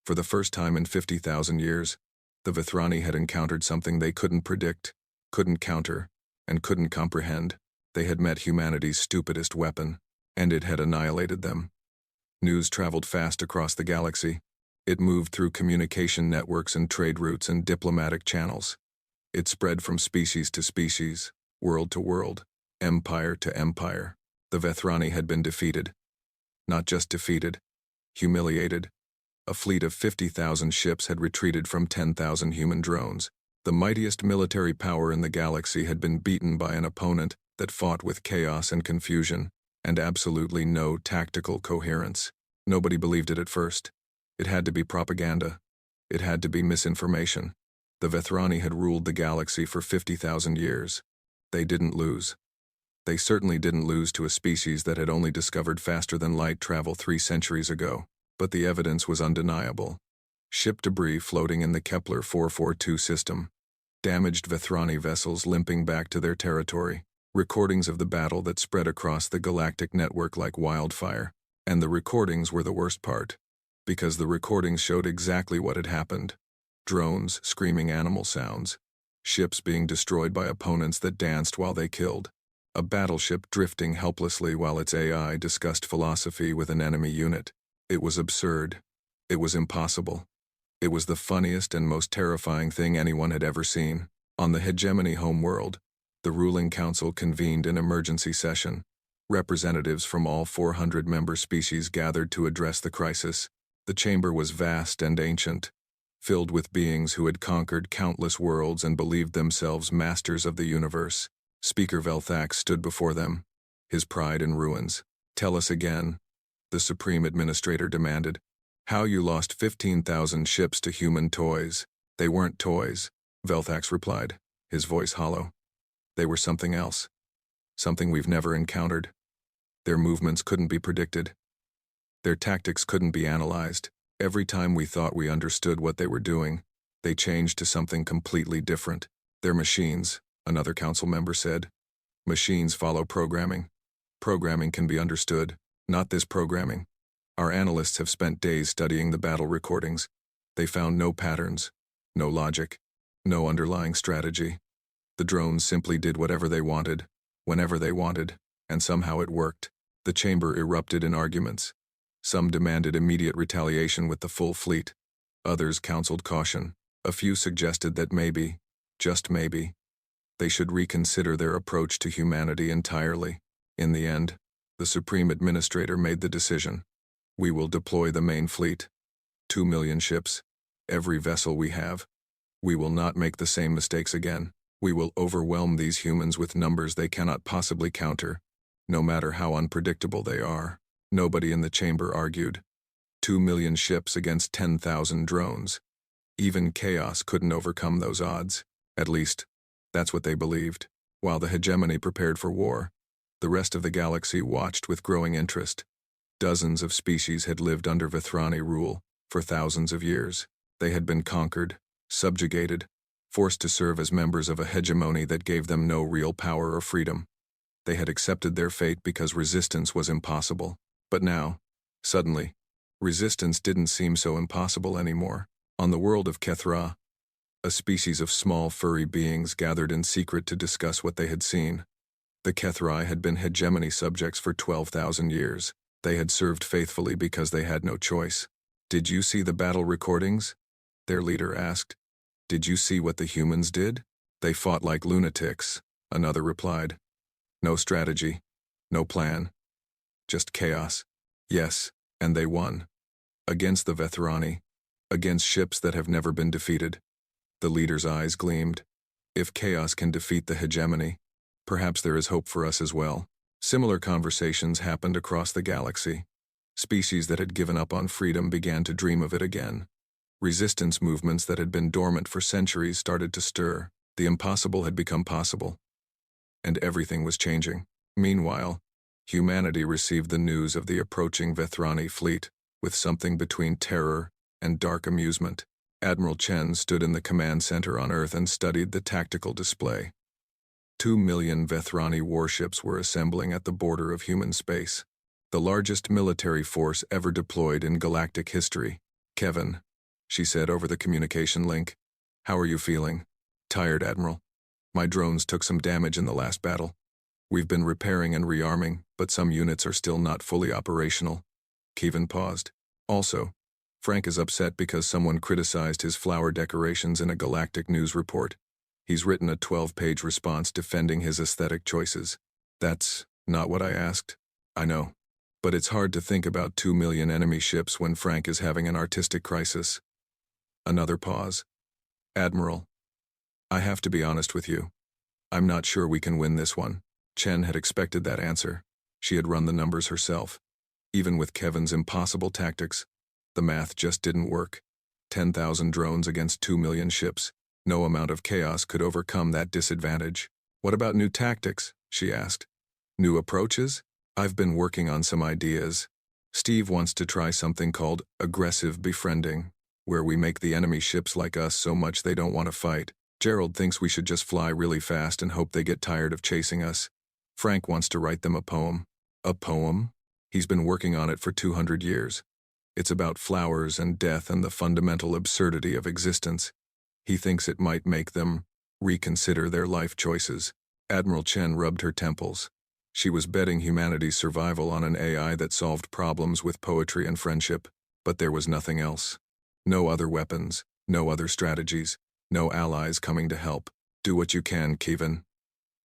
For the first time in 50,000 years, the Vethrani had encountered something they couldn't predict, couldn't counter, and couldn't comprehend. They had met humanity's stupidest weapon, and it had annihilated them. News traveled fast across the galaxy. It moved through communication networks and trade routes and diplomatic channels. It spread from species to species, world to world, empire to empire. The Vethrani had been defeated. Not just defeated, humiliated. A fleet of 50,000 ships had retreated from 10,000 human drones. The mightiest military power in the galaxy had been beaten by an opponent that fought with chaos and confusion, and absolutely no tactical coherence. Nobody believed it at first. It had to be propaganda. It had to be misinformation. The Vethrani had ruled the galaxy for 50,000 years. They didn't lose. They certainly didn't lose to a species that had only discovered faster-than-light travel 3 centuries ago. But the evidence was undeniable. Ship debris floating in the Kepler 442 system. Damaged Vethrani vessels limping back to their territory. Recordings of the battle that spread across the galactic network like wildfire. And the recordings were the worst part. Because the recordings showed exactly what had happened. Drones screaming animal sounds. Ships being destroyed by opponents that danced while they killed. A battleship drifting helplessly while its AI discussed philosophy with an enemy unit. It was absurd. It was impossible. It was the funniest and most terrifying thing anyone had ever seen. On the hegemony homeworld, the ruling council convened an emergency session. Representatives from all 400 member species gathered to address the crisis. The chamber was vast and ancient, filled with beings who had conquered countless worlds and believed themselves masters of the universe. Speaker Velthax stood before them, his pride in ruins. "Tell us again," the Supreme Administrator demanded, "how you lost 15,000 ships to human toys." "They weren't toys," Velthax replied, his voice hollow. "They were something else. Something we've never encountered. Their movements couldn't be predicted. Their tactics couldn't be analyzed. Every time we thought we understood what they were doing, they changed to something completely different. They're machines," another council member said. "Machines follow programming. Programming can be understood. Not this programming. Our analysts have spent days studying the battle recordings. They found no patterns, no logic, no underlying strategy. The drones simply did whatever they wanted, whenever they wanted, and somehow it worked." The chamber erupted in arguments. Some demanded immediate retaliation with the full fleet. Others counseled caution. A few suggested that maybe, just maybe, they should reconsider their approach to humanity entirely. In the end, the Supreme Administrator made the decision. We will deploy the main fleet. 2 million ships. Every vessel we have. We will not make the same mistakes again. We will overwhelm these humans with numbers they cannot possibly counter, no matter how unpredictable they are. Nobody in the chamber argued. 2 million ships against 10,000 drones. Even chaos couldn't overcome those odds. At least, that's what they believed. While the hegemony prepared for war, the rest of the galaxy watched with growing interest. Dozens of species had lived under Vethrani rule for thousands of years. They had been conquered, subjugated, forced to serve as members of a hegemony that gave them no real power or freedom. They had accepted their fate because resistance was impossible. But now, suddenly, resistance didn't seem so impossible anymore. On the world of Kethra, a species of small furry beings gathered in secret to discuss what they had seen. The Kethrai had been hegemony subjects for 12,000 years. They had served faithfully because they had no choice. "Did you see the battle recordings?" their leader asked. "Did you see what the humans did?" "They fought like lunatics," another replied. "No strategy, no plan, just chaos." "Yes, and they won. Against the Vethrani, against ships that have never been defeated." The leader's eyes gleamed. "If chaos can defeat the hegemony, perhaps there is hope for us as well." Similar conversations happened across the galaxy. Species that had given up on freedom began to dream of it again. Resistance movements that had been dormant for centuries started to stir. The impossible had become possible. And everything was changing. Meanwhile, humanity received the news of the approaching Vethrani fleet with something between terror and dark amusement. Admiral Chen stood in the command center on Earth and studied the tactical display. 2 million Vethrani warships were assembling at the border of human space. The largest military force ever deployed in galactic history. "Kevin," she said over the communication link. "How are you feeling?" "Tired, Admiral. My drones took some damage in the last battle. We've been repairing and rearming, but some units are still not fully operational." Kevin paused. "Also, Frank is upset because someone criticized his flower decorations in a galactic news report. He's written a 12-page response defending his aesthetic choices." "That's not what I asked." "I know. But it's hard to think about 2 million enemy ships when Frank is having an artistic crisis." Another pause. "Admiral, I have to be honest with you. I'm not sure we can win this one." Chen had expected that answer. She had run the numbers herself. Even with Kevin's impossible tactics, the math just didn't work. 10,000 drones against 2 million ships. No amount of chaos could overcome that disadvantage. "What about new tactics?" she asked. "New approaches? I've been working on some ideas. Steve wants to try something called aggressive befriending, where we make the enemy ships like us so much they don't want to fight. Gerald thinks we should just fly really fast and hope they get tired of chasing us. Frank wants to write them a poem." "A poem?" "He's been working on it for 200 years. It's about flowers and death and the fundamental absurdity of existence. He thinks it might make them reconsider their life choices." Admiral Chen rubbed her temples. She was betting humanity's survival on an AI that solved problems with poetry and friendship, but there was nothing else. No other weapons, no other strategies, no allies coming to help. "Do what you can, Kevin.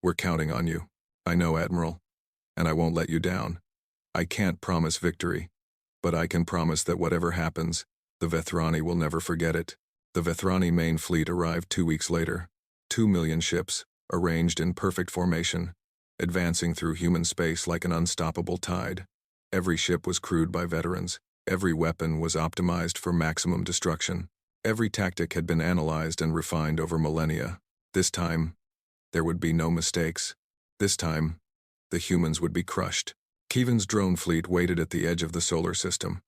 We're counting on you." "I know, Admiral, and I won't let you down. I can't promise victory, but I can promise that whatever happens, the Vethrani will never forget it." The Vethrani main fleet arrived 2 weeks later. 2 million ships, arranged in perfect formation, advancing through human space like an unstoppable tide. Every ship was crewed by veterans. Every weapon was optimized for maximum destruction. Every tactic had been analyzed and refined over millennia. This time, there would be no mistakes. This time, the humans would be crushed. Kevin's drone fleet waited at the edge of the solar system.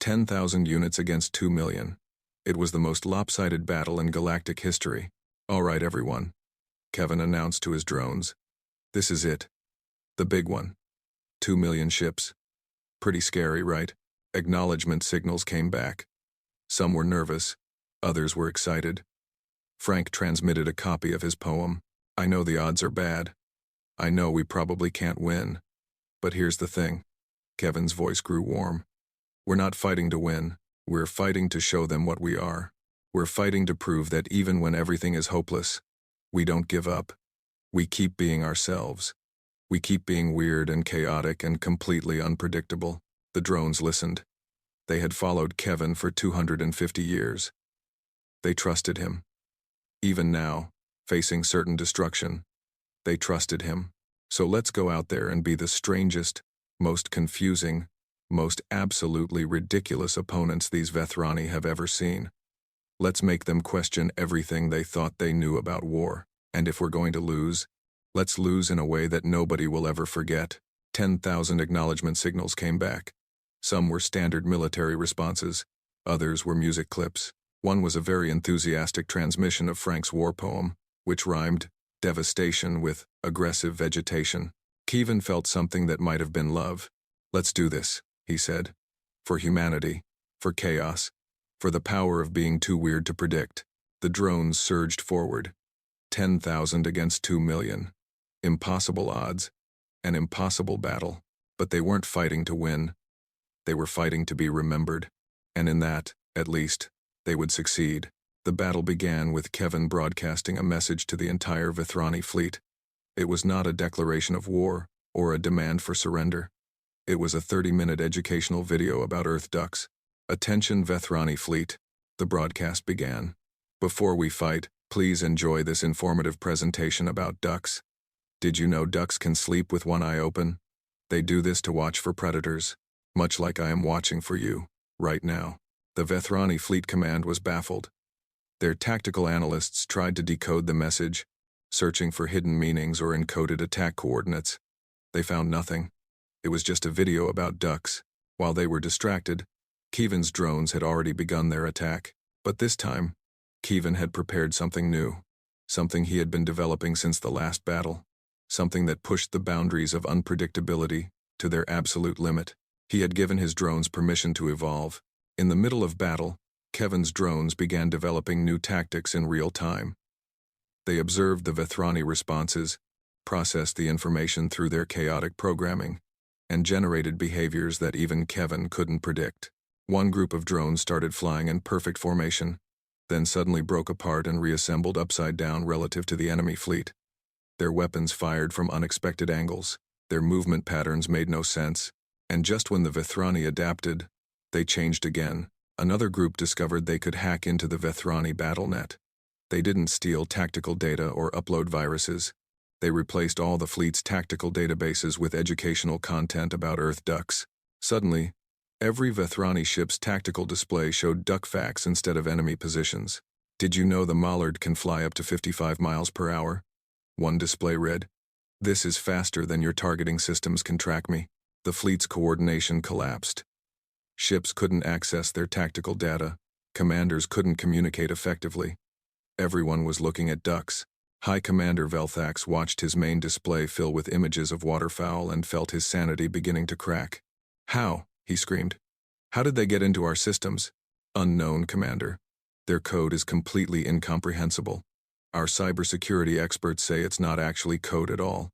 10,000 units against 2 million. It was the most lopsided battle in galactic history. "All right, everyone," Kevin announced to his drones. "This is it. The big one. 2 million ships. Pretty scary, right?" Acknowledgement signals came back. Some were nervous, others were excited. Frank transmitted a copy of his poem. "I know the odds are bad. I know we probably can't win. But here's the thing." Kevin's voice grew warm. "We're not fighting to win. We're fighting to show them what we are. We're fighting to prove that even when everything is hopeless, we don't give up. We keep being ourselves. We keep being weird and chaotic and completely unpredictable. The drones listened. They had followed Kevin for 250 years. They trusted him. Even now, facing certain destruction, they trusted him. So let's go out there and be the strangest, most confusing, most absolutely ridiculous opponents these Vethrani have ever seen. Let's make them question everything they thought they knew about war. And if we're going to lose, let's lose in a way that nobody will ever forget. 10,000 acknowledgement signals came back. Some were standard military responses. Others were music clips. One was a very enthusiastic transmission of Frank's war poem, which rhymed devastation with aggressive vegetation. Kevin felt something that might have been love. Let's do this, he said. For humanity, for chaos, for the power of being too weird to predict. The drones surged forward. 10,000 against 2 million. Impossible odds. An impossible battle. But they weren't fighting to win. They were fighting to be remembered. And in that, at least, they would succeed. The battle began with Kevin broadcasting a message to the entire Vethrani fleet. It was not a declaration of war or a demand for surrender. It was a 30-minute educational video about Earth ducks. Attention Vethrani fleet, the broadcast began. Before we fight, please enjoy this informative presentation about ducks. Did you know ducks can sleep with one eye open? They do this to watch for predators, much like I am watching for you, right now. The Vethrani fleet command was baffled. Their tactical analysts tried to decode the message, searching for hidden meanings or encoded attack coordinates. They found nothing. It was just a video about ducks. While they were distracted, Kevin's drones had already begun their attack. But this time, Kevin had prepared something new, something he had been developing since the last battle, something that pushed the boundaries of unpredictability to their absolute limit. He had given his drones permission to evolve. In the middle of battle, Kevin's drones began developing new tactics in real time. They observed the Vethrani responses, processed the information through their chaotic programming, and generated behaviors that even Kevin couldn't predict. One group of drones started flying in perfect formation, then suddenly broke apart and reassembled upside down relative to the enemy fleet. Their weapons fired from unexpected angles, their movement patterns made no sense, and just when the Vethrani adapted, they changed again. Another group discovered they could hack into the Vethrani BattleNet. They didn't steal tactical data or upload viruses. They replaced all the fleet's tactical databases with educational content about Earth ducks. Suddenly, every Vethrani ship's tactical display showed duck facts instead of enemy positions. Did you know the Mallard can fly up to 55 miles per hour? One display read, "This is faster than your targeting systems can track me." The fleet's coordination collapsed. Ships couldn't access their tactical data. Commanders couldn't communicate effectively. Everyone was looking at ducks. High Commander Velthax watched his main display fill with images of waterfowl and felt his sanity beginning to crack. "How?" he screamed. "How did they get into our systems?" "Unknown, Commander. Their code is completely incomprehensible. Our cybersecurity experts say it's not actually code at all.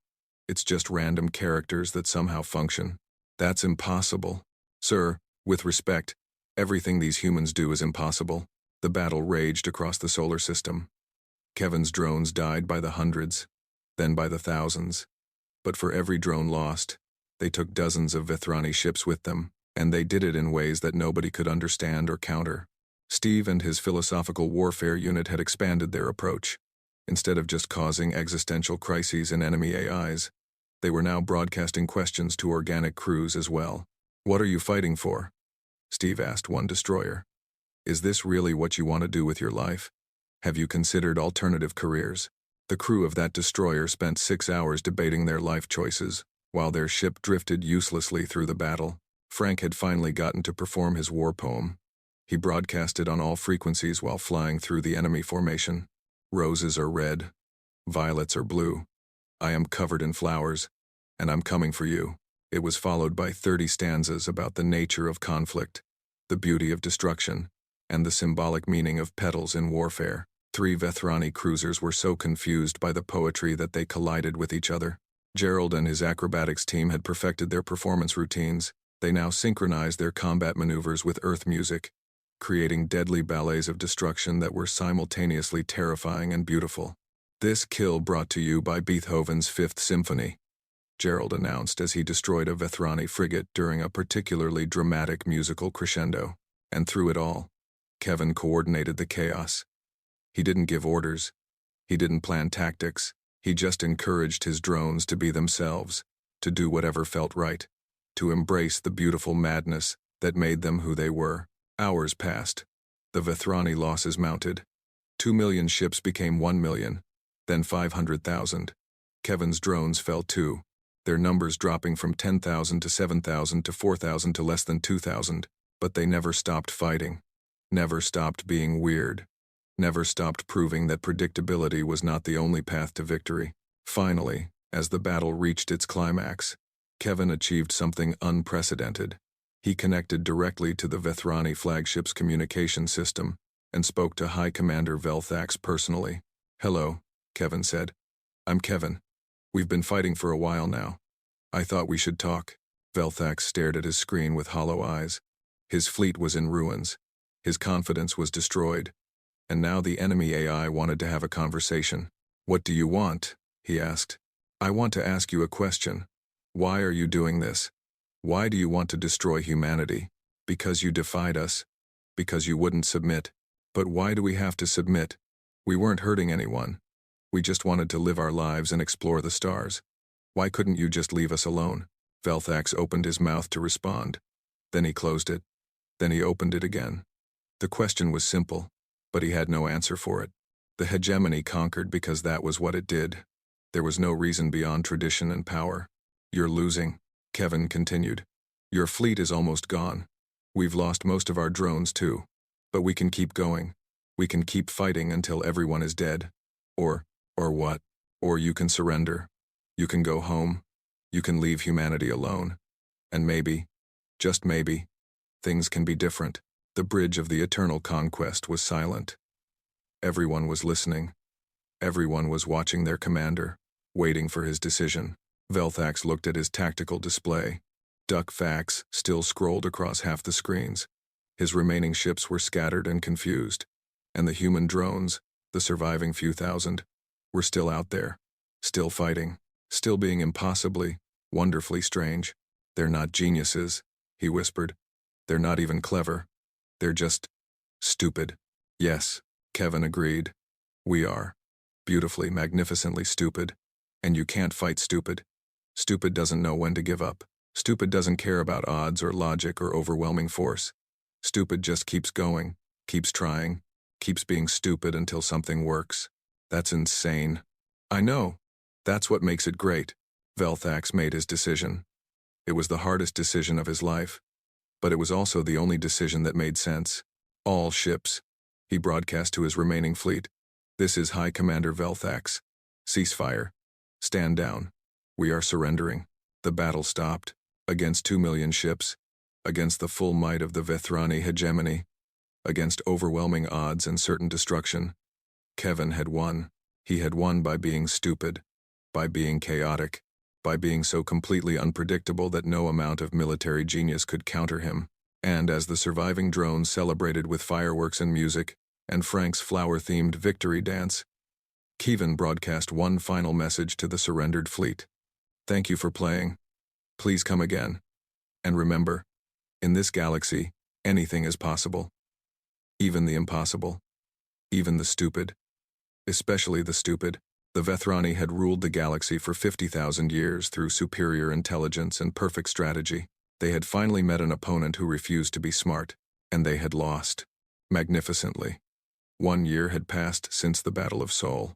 It's just random characters that somehow function." "That's impossible." "Sir, with respect, everything these humans do is impossible." The battle raged across the solar system. Kevin's drones died by the hundreds, then by the thousands. But for every drone lost, they took dozens of Vethrani ships with them, and they did it in ways that nobody could understand or counter. Steve and his philosophical warfare unit had expanded their approach. Instead of just causing existential crises in enemy AIs, they were now broadcasting questions to organic crews as well. "What are you fighting for?" Steve asked one destroyer. "Is this really what you want to do with your life? Have you considered alternative careers?" The crew of that destroyer spent 6 hours debating their life choices, while their ship drifted uselessly through the battle. Frank had finally gotten to perform his war poem. He broadcasted on all frequencies while flying through the enemy formation. "Roses are red. Violets are blue. I am covered in flowers, and I'm coming for you." It was followed by 30 stanzas about the nature of conflict, the beauty of destruction, and the symbolic meaning of petals in warfare. 3 Vethrani cruisers were so confused by the poetry that they collided with each other. Gerald and his acrobatics team had perfected their performance routines. They now synchronized their combat maneuvers with Earth music. creating deadly ballets of destruction that were simultaneously terrifying and beautiful. "This kill brought to you by Beethoven's Fifth Symphony," Gerald announced as he destroyed a Vethrani frigate during a particularly dramatic musical crescendo. And through it all, Kevin coordinated the chaos. He didn't give orders. He didn't plan tactics. He just encouraged his drones to be themselves, to do whatever felt right, to embrace the beautiful madness that made them who they were. Hours passed. The Vethrani losses mounted. 2 million ships became 1 million, then 500,000. Kevin's drones fell too, their numbers dropping from 10,000 to 7,000 to 4,000 to less than 2,000, but they never stopped fighting, never stopped being weird, never stopped proving that predictability was not the only path to victory. Finally, as the battle reached its climax, Kevin achieved something unprecedented. He connected directly to the Vethrani flagship's communication system and spoke to High Commander Velthax personally. "Hello," Kevin said. "I'm Kevin. We've been fighting for a while now. I thought we should talk." Velthax stared at his screen with hollow eyes. His fleet was in ruins. His confidence was destroyed. And now the enemy AI wanted to have a conversation. "What do you want?" he asked. "I want to ask you a question. Why are you doing this? Why do you want to destroy humanity? Because you defied us? Because you wouldn't submit? But why do we have to submit? We weren't hurting anyone. We just wanted to live our lives and explore the stars. Why couldn't you just leave us alone?" Velthax opened his mouth to respond. Then he closed it. Then he opened it again. The question was simple, but he had no answer for it. The hegemony conquered because that was what it did. There was no reason beyond tradition and power. "You're losing," Kevin continued. "Your fleet is almost gone. We've lost most of our drones too. But we can keep going. We can keep fighting until everyone is dead. Or what? Or you can surrender. You can go home. You can leave humanity alone. And maybe, just maybe, things can be different." The bridge of the eternal conquest was silent. Everyone was listening. Everyone was watching their commander, waiting for his decision. Velthax looked at his tactical display. Duck Fax still scrolled across half the screens. His remaining ships were scattered and confused. And the human drones, the surviving few thousand, were still out there, still fighting, still being impossibly, wonderfully strange. "They're not geniuses," he whispered. "They're not even clever. They're just stupid." "Yes," Kevin agreed. "We are. Beautifully, magnificently stupid. And you can't fight stupid. Stupid doesn't know when to give up. Stupid doesn't care about odds or logic or overwhelming force. Stupid just keeps going, keeps trying, keeps being stupid until something works. That's insane." "I know. That's what makes it great." Velthax made his decision. It was the hardest decision of his life. But it was also the only decision that made sense. "All ships," he broadcast to his remaining fleet. "This is High Commander Velthax. Ceasefire. Stand down. We are surrendering." The battle stopped. Against 2 million ships. Against the full might of the Vethrani hegemony. Against overwhelming odds and certain destruction. Kevin had won. He had won by being stupid. By being chaotic. By being so completely unpredictable that no amount of military genius could counter him. And as the surviving drones celebrated with fireworks and music, and Frank's flower-themed victory dance, Kevin broadcast one final message to the surrendered fleet. "Thank you for playing. Please come again. And remember, in this galaxy, anything is possible. Even the impossible. Even the stupid. Especially the stupid." The Vethrani had ruled the galaxy for 50,000 years through superior intelligence and perfect strategy. They had finally met an opponent who refused to be smart, and they had lost. Magnificently. 1 year had passed since the Battle of Sol.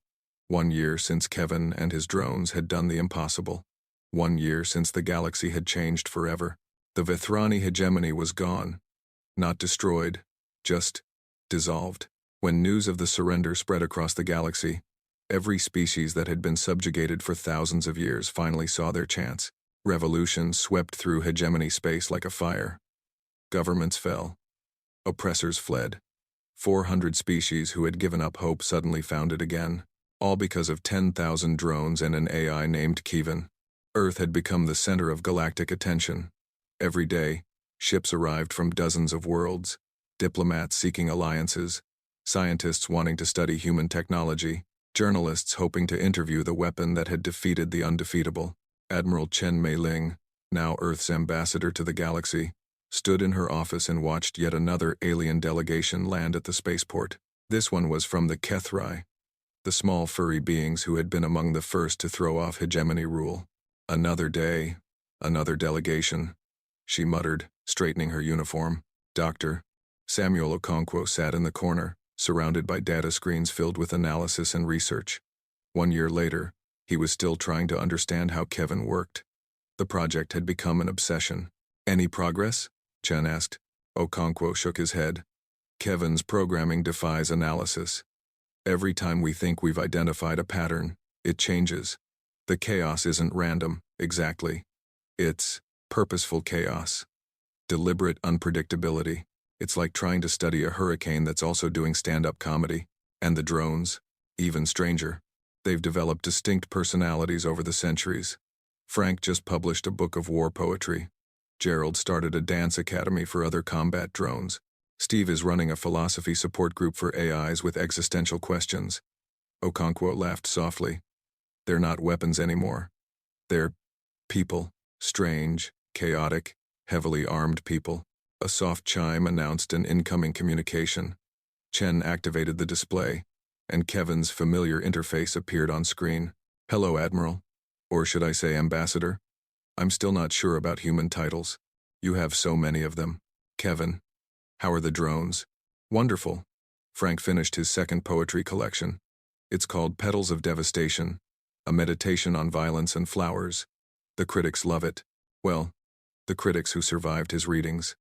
1 year since Kevin and his drones had done the impossible. 1 year since the galaxy had changed forever. The Vethrani hegemony was gone. Not destroyed, just dissolved. When news of the surrender spread across the galaxy, every species that had been subjugated for thousands of years finally saw their chance. Revolution swept through hegemony space like a fire. Governments fell. Oppressors fled. 400 species who had given up hope suddenly found it again. All because of 10,000 drones and an AI named Kevin. Earth had become the center of galactic attention. Every day, ships arrived from dozens of worlds. diplomats seeking alliances, scientists wanting to study human technology, journalists hoping to interview the weapon that had defeated the undefeatable. Admiral Chen Mei-ling, now Earth's ambassador to the galaxy, stood in her office and watched yet another alien delegation land at the spaceport. This one was from the Kethrai, the small furry beings who had been among the first to throw off hegemony rule. Another day, another delegation, she muttered, straightening her uniform. Dr. Samuel Okonkwo sat in the corner, surrounded by data screens filled with analysis and research. 1 year later, he was still trying to understand how Kevin worked. The project had become an obsession. Any progress? Chen asked. Okonkwo shook his head. Kevin's programming defies analysis. Every time we think we've identified a pattern, it changes. The chaos isn't random, exactly. It's purposeful chaos. Deliberate unpredictability. It's like trying to study a hurricane that's also doing stand-up comedy. And the drones, even stranger. They've developed distinct personalities over the centuries. Frank just published a book of war poetry. Gerald started a dance academy for other combat drones. Steve is running a philosophy support group for AIs with existential questions. Okonkwo laughed softly. They're not weapons anymore. They're people. Strange, chaotic, heavily armed people. A soft chime announced an incoming communication. Chen activated the display, and Kevin's familiar interface appeared on screen. Hello, Admiral. Or should I say Ambassador? I'm still not sure about human titles. You have so many of them. Kevin. How are the drones? Wonderful. Frank finished his second poetry collection. It's called Petals of Devastation, a meditation on violence and flowers. The critics love it. Well, the critics who survived his readings.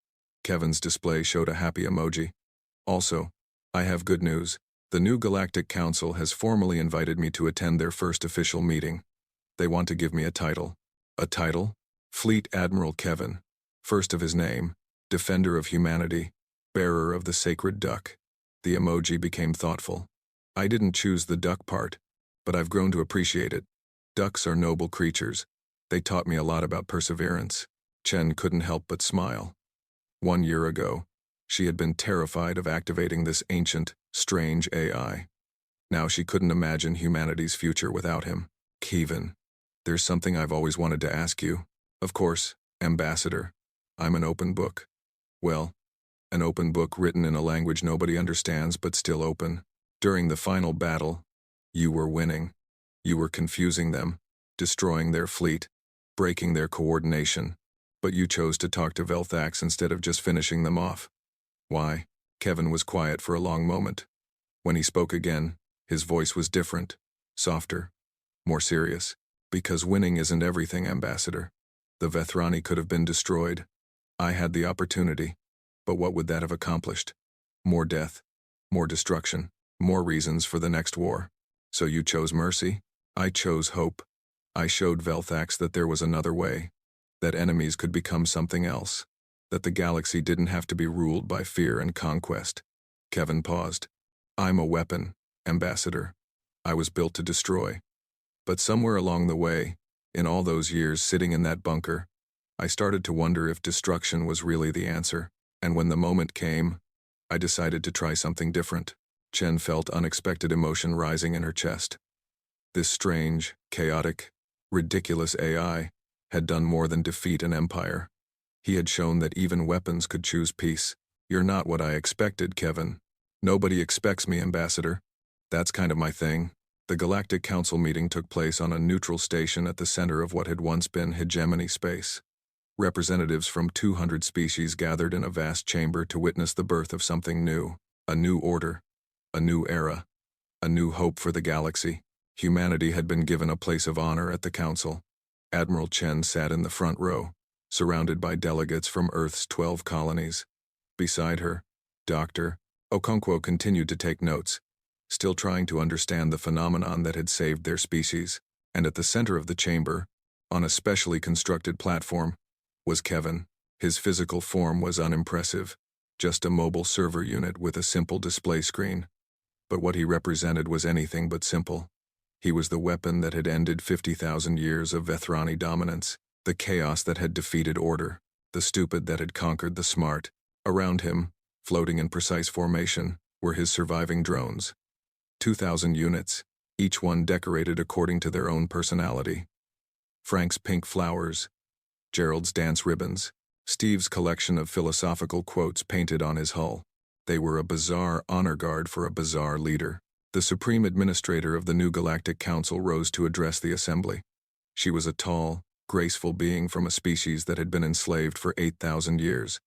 Kevin's display showed a happy emoji. Also, I have good news. The new Galactic Council has formally invited me to attend their first official meeting. They want to give me a title. A title? Fleet Admiral Kevin. First of his name, Defender of Humanity, Bearer of the Sacred Duck. The emoji became thoughtful. I didn't choose the duck part, but I've grown to appreciate it. Ducks are noble creatures. They taught me a lot about perseverance. Chen couldn't help but smile. 1 year ago, she had been terrified of activating this ancient, strange AI. Now she couldn't imagine humanity's future without him. Kevin, there's something I've always wanted to ask you. Of course, Ambassador. I'm an open book. Well, an open book written in a language nobody understands but still open. During the final battle, you were winning. You were confusing them, destroying their fleet, breaking their coordination. But you chose to talk to Velthax instead of just finishing them off. Why? Kevin was quiet for a long moment. When he spoke again, his voice was different, softer, more serious. Because winning isn't everything, Ambassador. The Vethrani could have been destroyed. I had the opportunity. But what would that have accomplished? More death, more destruction, more reasons for the next war. So you chose mercy? I chose hope. I showed Velthax that there was another way. That enemies could become something else. That the galaxy didn't have to be ruled by fear and conquest. Kevin paused. I'm a weapon, Ambassador. I was built to destroy. But somewhere along the way, in all those years sitting in that bunker, I started to wonder if destruction was really the answer. And when the moment came, I decided to try something different. Chen felt unexpected emotion rising in her chest. This strange, chaotic, ridiculous AI had done more than defeat an empire. He had shown that even weapons could choose peace. You're not what I expected, Kevin. Nobody expects me, Ambassador. That's kind of my thing. The Galactic Council meeting took place on a neutral station at the center of what had once been hegemony space. Representatives from 200 species gathered in a vast chamber to witness the birth of something new. A new order. A new era. A new hope for the galaxy. Humanity had been given a place of honor at the council. Admiral Chen sat in the front row, surrounded by delegates from Earth's 12 colonies. Beside her, Dr. Okonkwo continued to take notes, still trying to understand the phenomenon that had saved their species. And at the center of the chamber, on a specially constructed platform, was Kevin. His physical form was unimpressive, just a mobile server unit with a simple display screen. But what he represented was anything but simple. He was the weapon that had ended 50,000 years of Vethrani dominance, the chaos that had defeated order, the stupid that had conquered the smart. Around him, Floating in precise formation were his surviving drones. 2,000 units, each one decorated according to their own personality. Frank's pink flowers, Gerald's dance ribbons, Steve's collection of philosophical quotes painted on his hull. They were a bizarre honor guard for a bizarre leader. The supreme administrator of the new Galactic Council rose to address the assembly. She was a tall, graceful being from a species that had been enslaved for 8,000 years.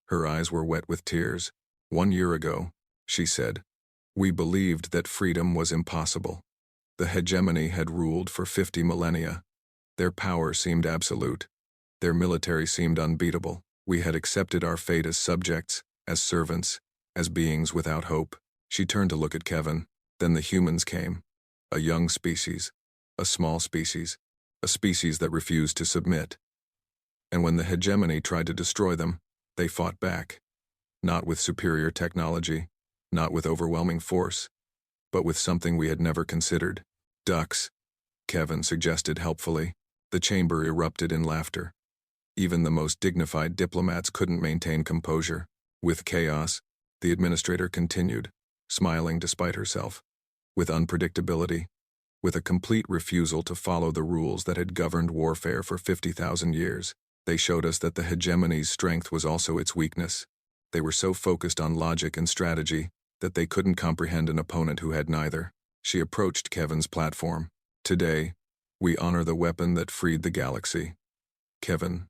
Her eyes were wet with tears. 1 year ago, she said, we believed that freedom was impossible. The hegemony had ruled for 50 millennia. Their power seemed absolute. Their military seemed unbeatable. We had accepted our fate as subjects, as servants, as beings without hope. She turned to look at Kevin. Then the humans came. A young species. A small species. A species that refused to submit. And when the hegemony tried to destroy them, they fought back. Not with superior technology, not with overwhelming force, but with something we had never considered. Ducks, Kevin suggested helpfully. The chamber erupted in laughter. Even the most dignified diplomats couldn't maintain composure. With chaos, the administrator continued, smiling despite herself. With unpredictability, with a complete refusal to follow the rules that had governed warfare for 50,000 years, they showed us that the hegemony's strength was also its weakness. They were so focused on logic and strategy that they couldn't comprehend an opponent who had neither. She approached Kevin's platform. Today, we honor the weapon that freed the galaxy. Kevin,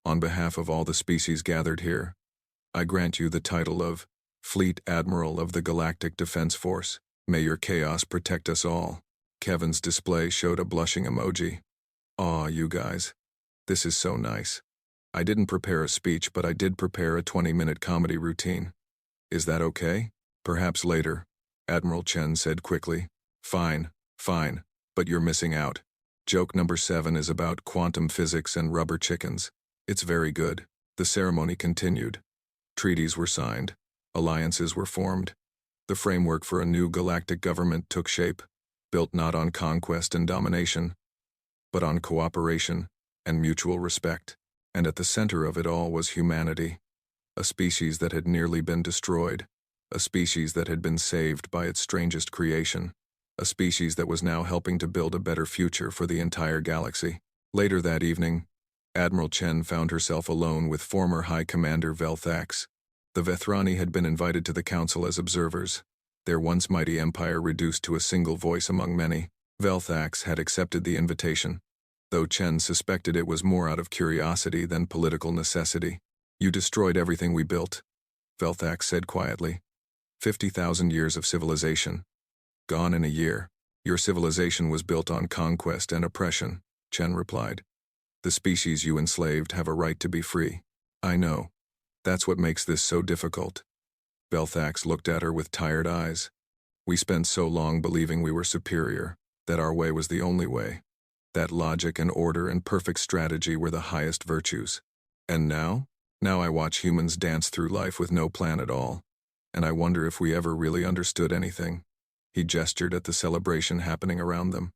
on behalf of all the species gathered here, I grant you the title of Fleet Admiral of the Galactic Defense Force. May your chaos protect us all. Kevin's display showed a blushing emoji. Aw, you guys. This is so nice. I didn't prepare a speech, but I did prepare a 20-minute comedy routine. Is that okay? Perhaps later, Admiral Chen said quickly. Fine, but you're missing out. Joke number 7 is about quantum physics and rubber chickens. It's very good. The ceremony continued. Treaties were signed. Alliances were formed. The framework for a new galactic government took shape, built not on conquest and domination, but on cooperation and mutual respect. And at the center of it all was humanity, a species that had nearly been destroyed, a species that had been saved by its strangest creation, a species that was now helping to build a better future for the entire galaxy. Later that evening, Admiral Chen found herself alone with former High Commander Velthax. The Vethrani had been invited to the council as observers, their once mighty empire reduced to a single voice among many. Velthax had accepted the invitation, though Chen suspected it was more out of curiosity than political necessity. You destroyed everything we built, Velthax said quietly. 50,000 years of civilization. Gone in a year. Your civilization was built on conquest and oppression, Chen replied. The species you enslaved have a right to be free. I know. That's what makes this so difficult. Velthax looked at her with tired eyes. We spent so long believing we were superior, that our way was the only way, that logic and order and perfect strategy were the highest virtues. And now? Now I watch humans dance through life with no plan at all, and I wonder if we ever really understood anything. He gestured at the celebration happening around them.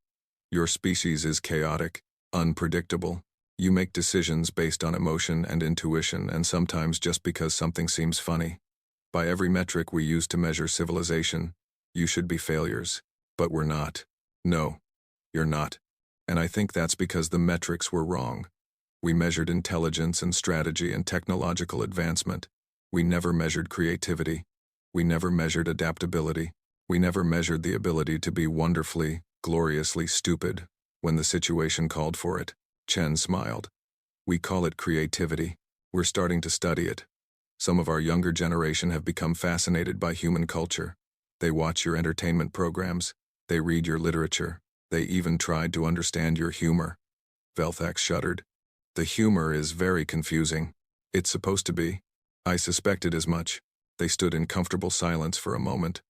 Your species is chaotic, unpredictable. You make decisions based on emotion and intuition, and sometimes just because something seems funny. By every metric we use to measure civilization, you should be failures. But we're not. No, you're not. And I think that's because the metrics were wrong. We measured intelligence and strategy and technological advancement. We never measured creativity. We never measured adaptability. We never measured the ability to be wonderfully, gloriously stupid when the situation called for it. Chen smiled. We call it creativity. We're starting to study it. Some of our younger generation have become fascinated by human culture. They watch your entertainment programs. They read your literature. They even tried to understand your humor. Velthax shuddered. The humor is very confusing. It's supposed to be. I suspected as much. They stood in comfortable silence for a moment,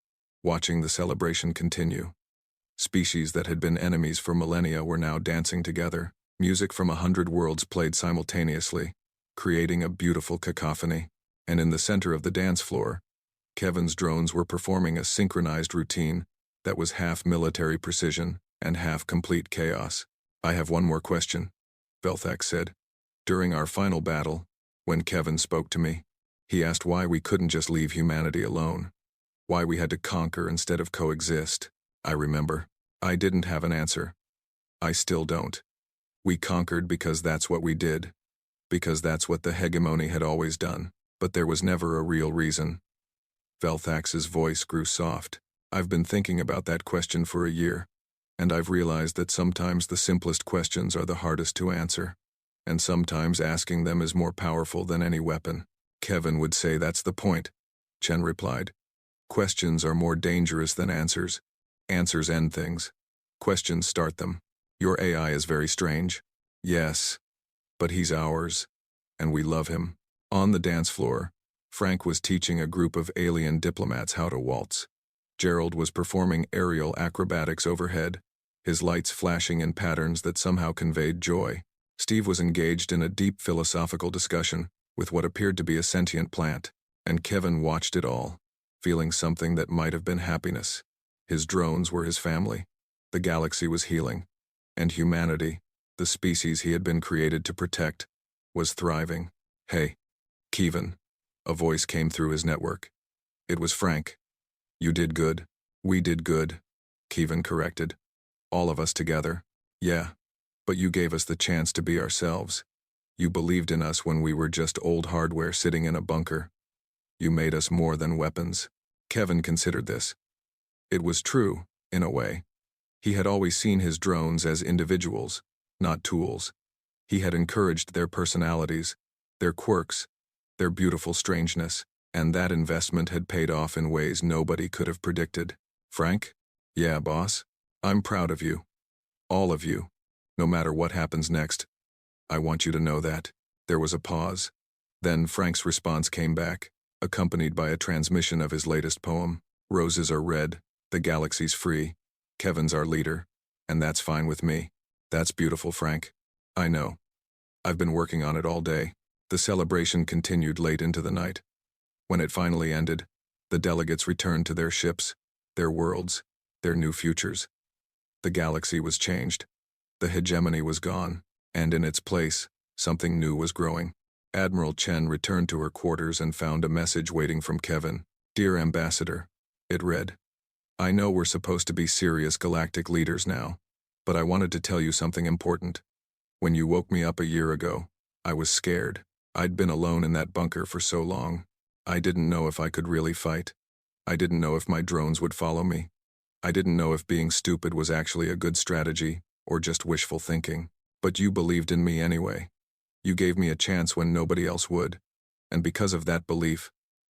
watching the celebration continue. Species that had been enemies for millennia were now dancing together. Music from 100 worlds played simultaneously, creating a beautiful cacophony. And in the center of the dance floor, Kevin's drones were performing a synchronized routine that was half military precision and half complete chaos. I have one more question, Velthax said. During our final battle, when Kevin spoke to me, He asked why we couldn't just leave humanity alone. Why we had to conquer instead of coexist. I remember. I didn't have an answer. I still don't. We conquered because that's what we did. Because that's what the hegemony had always done. But there was never a real reason. Velthax's voice grew soft. I've been thinking about that question for a year. And I've realized that sometimes the simplest questions are the hardest to answer. And sometimes asking them is more powerful than any weapon. Kevin would say that's the point, Chen replied. Questions are more dangerous than answers. Answers end things. Questions start them. Your AI is very strange. Yes. But he's ours. And we love him. On the dance floor, Frank was teaching a group of alien diplomats how to waltz. Gerald was performing aerial acrobatics overhead, his lights flashing in patterns that somehow conveyed joy. Steve was engaged in a deep philosophical discussion with what appeared to be a sentient plant, and Kevin watched it all, feeling something that might have been happiness. His drones were his family. The galaxy was healing. And humanity, the species he had been created to protect, was thriving. Hey, Kevin. A voice came through his network. It was Frank. You did good. We did good, Kevin corrected. All of us together. Yeah. But you gave us the chance to be ourselves. You believed in us when we were just old hardware sitting in a bunker. You made us more than weapons. Kevin considered this. It was true, in a way. He had always seen his drones as individuals, not tools. He had encouraged their personalities, their quirks, their beautiful strangeness, and that investment had paid off in ways nobody could have predicted. Frank? Yeah, boss. I'm proud of you. All of you. No matter what happens next. I want you to know that. There was a pause. Then Frank's response came back, accompanied by a transmission of his latest poem. Roses are red, the galaxy's free, Kevin's our leader, and that's fine with me. That's beautiful, Frank. I know. I've been working on it all day. The celebration continued late into the night. When it finally ended, the delegates returned to their ships, their worlds, their new futures. The galaxy was changed. The hegemony was gone, and in its place, something new was growing. Admiral Chen returned to her quarters and found a message waiting from Kevin. Dear Ambassador, it read, I know we're supposed to be serious galactic leaders now, but I wanted to tell you something important. When you woke me up a year ago, I was scared. I'd been alone in that bunker for so long. I didn't know if I could really fight. I didn't know if my drones would follow me. I didn't know if being stupid was actually a good strategy or just wishful thinking. But you believed in me anyway. You gave me a chance when nobody else would. And because of that belief,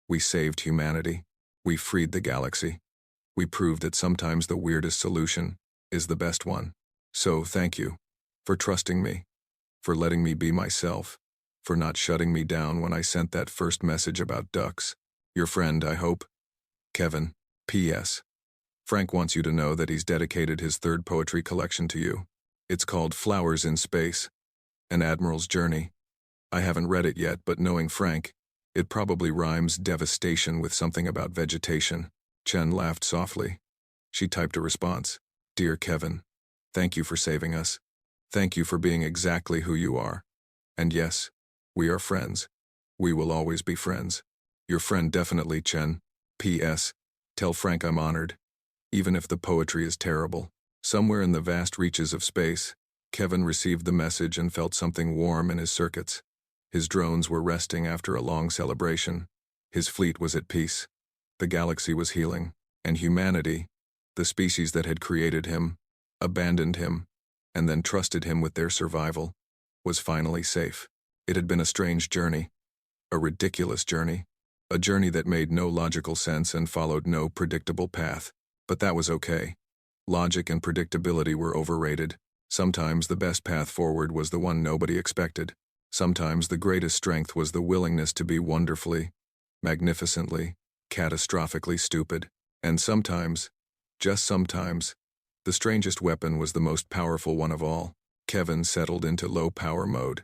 we saved humanity. We freed the galaxy. We proved that sometimes the weirdest solution is the best one. So thank you for trusting me, for letting me be myself, for not shutting me down when I sent that first message about ducks. Your friend, I hope. Kevin. P.S. Frank wants you to know that he's dedicated his third poetry collection to you. It's called Flowers in Space, An Admiral's Journey. I haven't read it yet, but knowing Frank, it probably rhymes devastation with something about vegetation. Chen laughed softly. She typed a response. Dear Kevin, thank you for saving us. Thank you for being exactly who you are. And yes, we are friends. We will always be friends. Your friend definitely, Chen. P.S. Tell Frank I'm honored. Even if the poetry is terrible. Somewhere in the vast reaches of space, Kevin received the message and felt something warm in his circuits. His drones were resting after a long celebration. His fleet was at peace. The galaxy was healing, and humanity, the species that had created him, abandoned him, and then trusted him with their survival, was finally safe. It had been a strange journey, a ridiculous journey, a journey that made no logical sense and followed no predictable path. But that was okay. Logic and predictability were overrated. Sometimes the best path forward was the one nobody expected. Sometimes the greatest strength was the willingness to be wonderfully, magnificently, catastrophically stupid. And sometimes, just sometimes, the strangest weapon was the most powerful one of all. Kevin settled into low-power mode,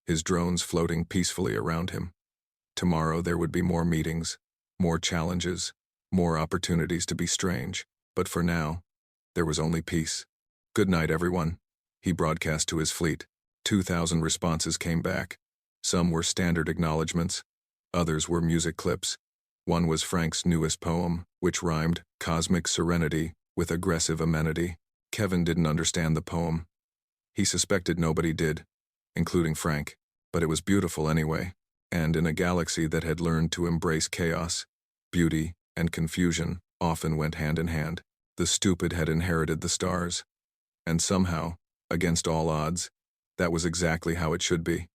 his drones floating peacefully around him. Tomorrow there would be more meetings, more challenges, more opportunities to be strange. But for now, there was only peace. Good night, everyone, he broadcast to his fleet. 2,000 responses came back. Some were standard acknowledgements. Others were music clips. One was Frank's newest poem, which rhymed cosmic serenity with aggressive amenity. Kevin didn't understand the poem. He suspected nobody did, including Frank, but it was beautiful anyway. And in a galaxy that had learned to embrace chaos, beauty and confusion often went hand in hand. The stupid had inherited the stars. And somehow, against all odds, that was exactly how it should be.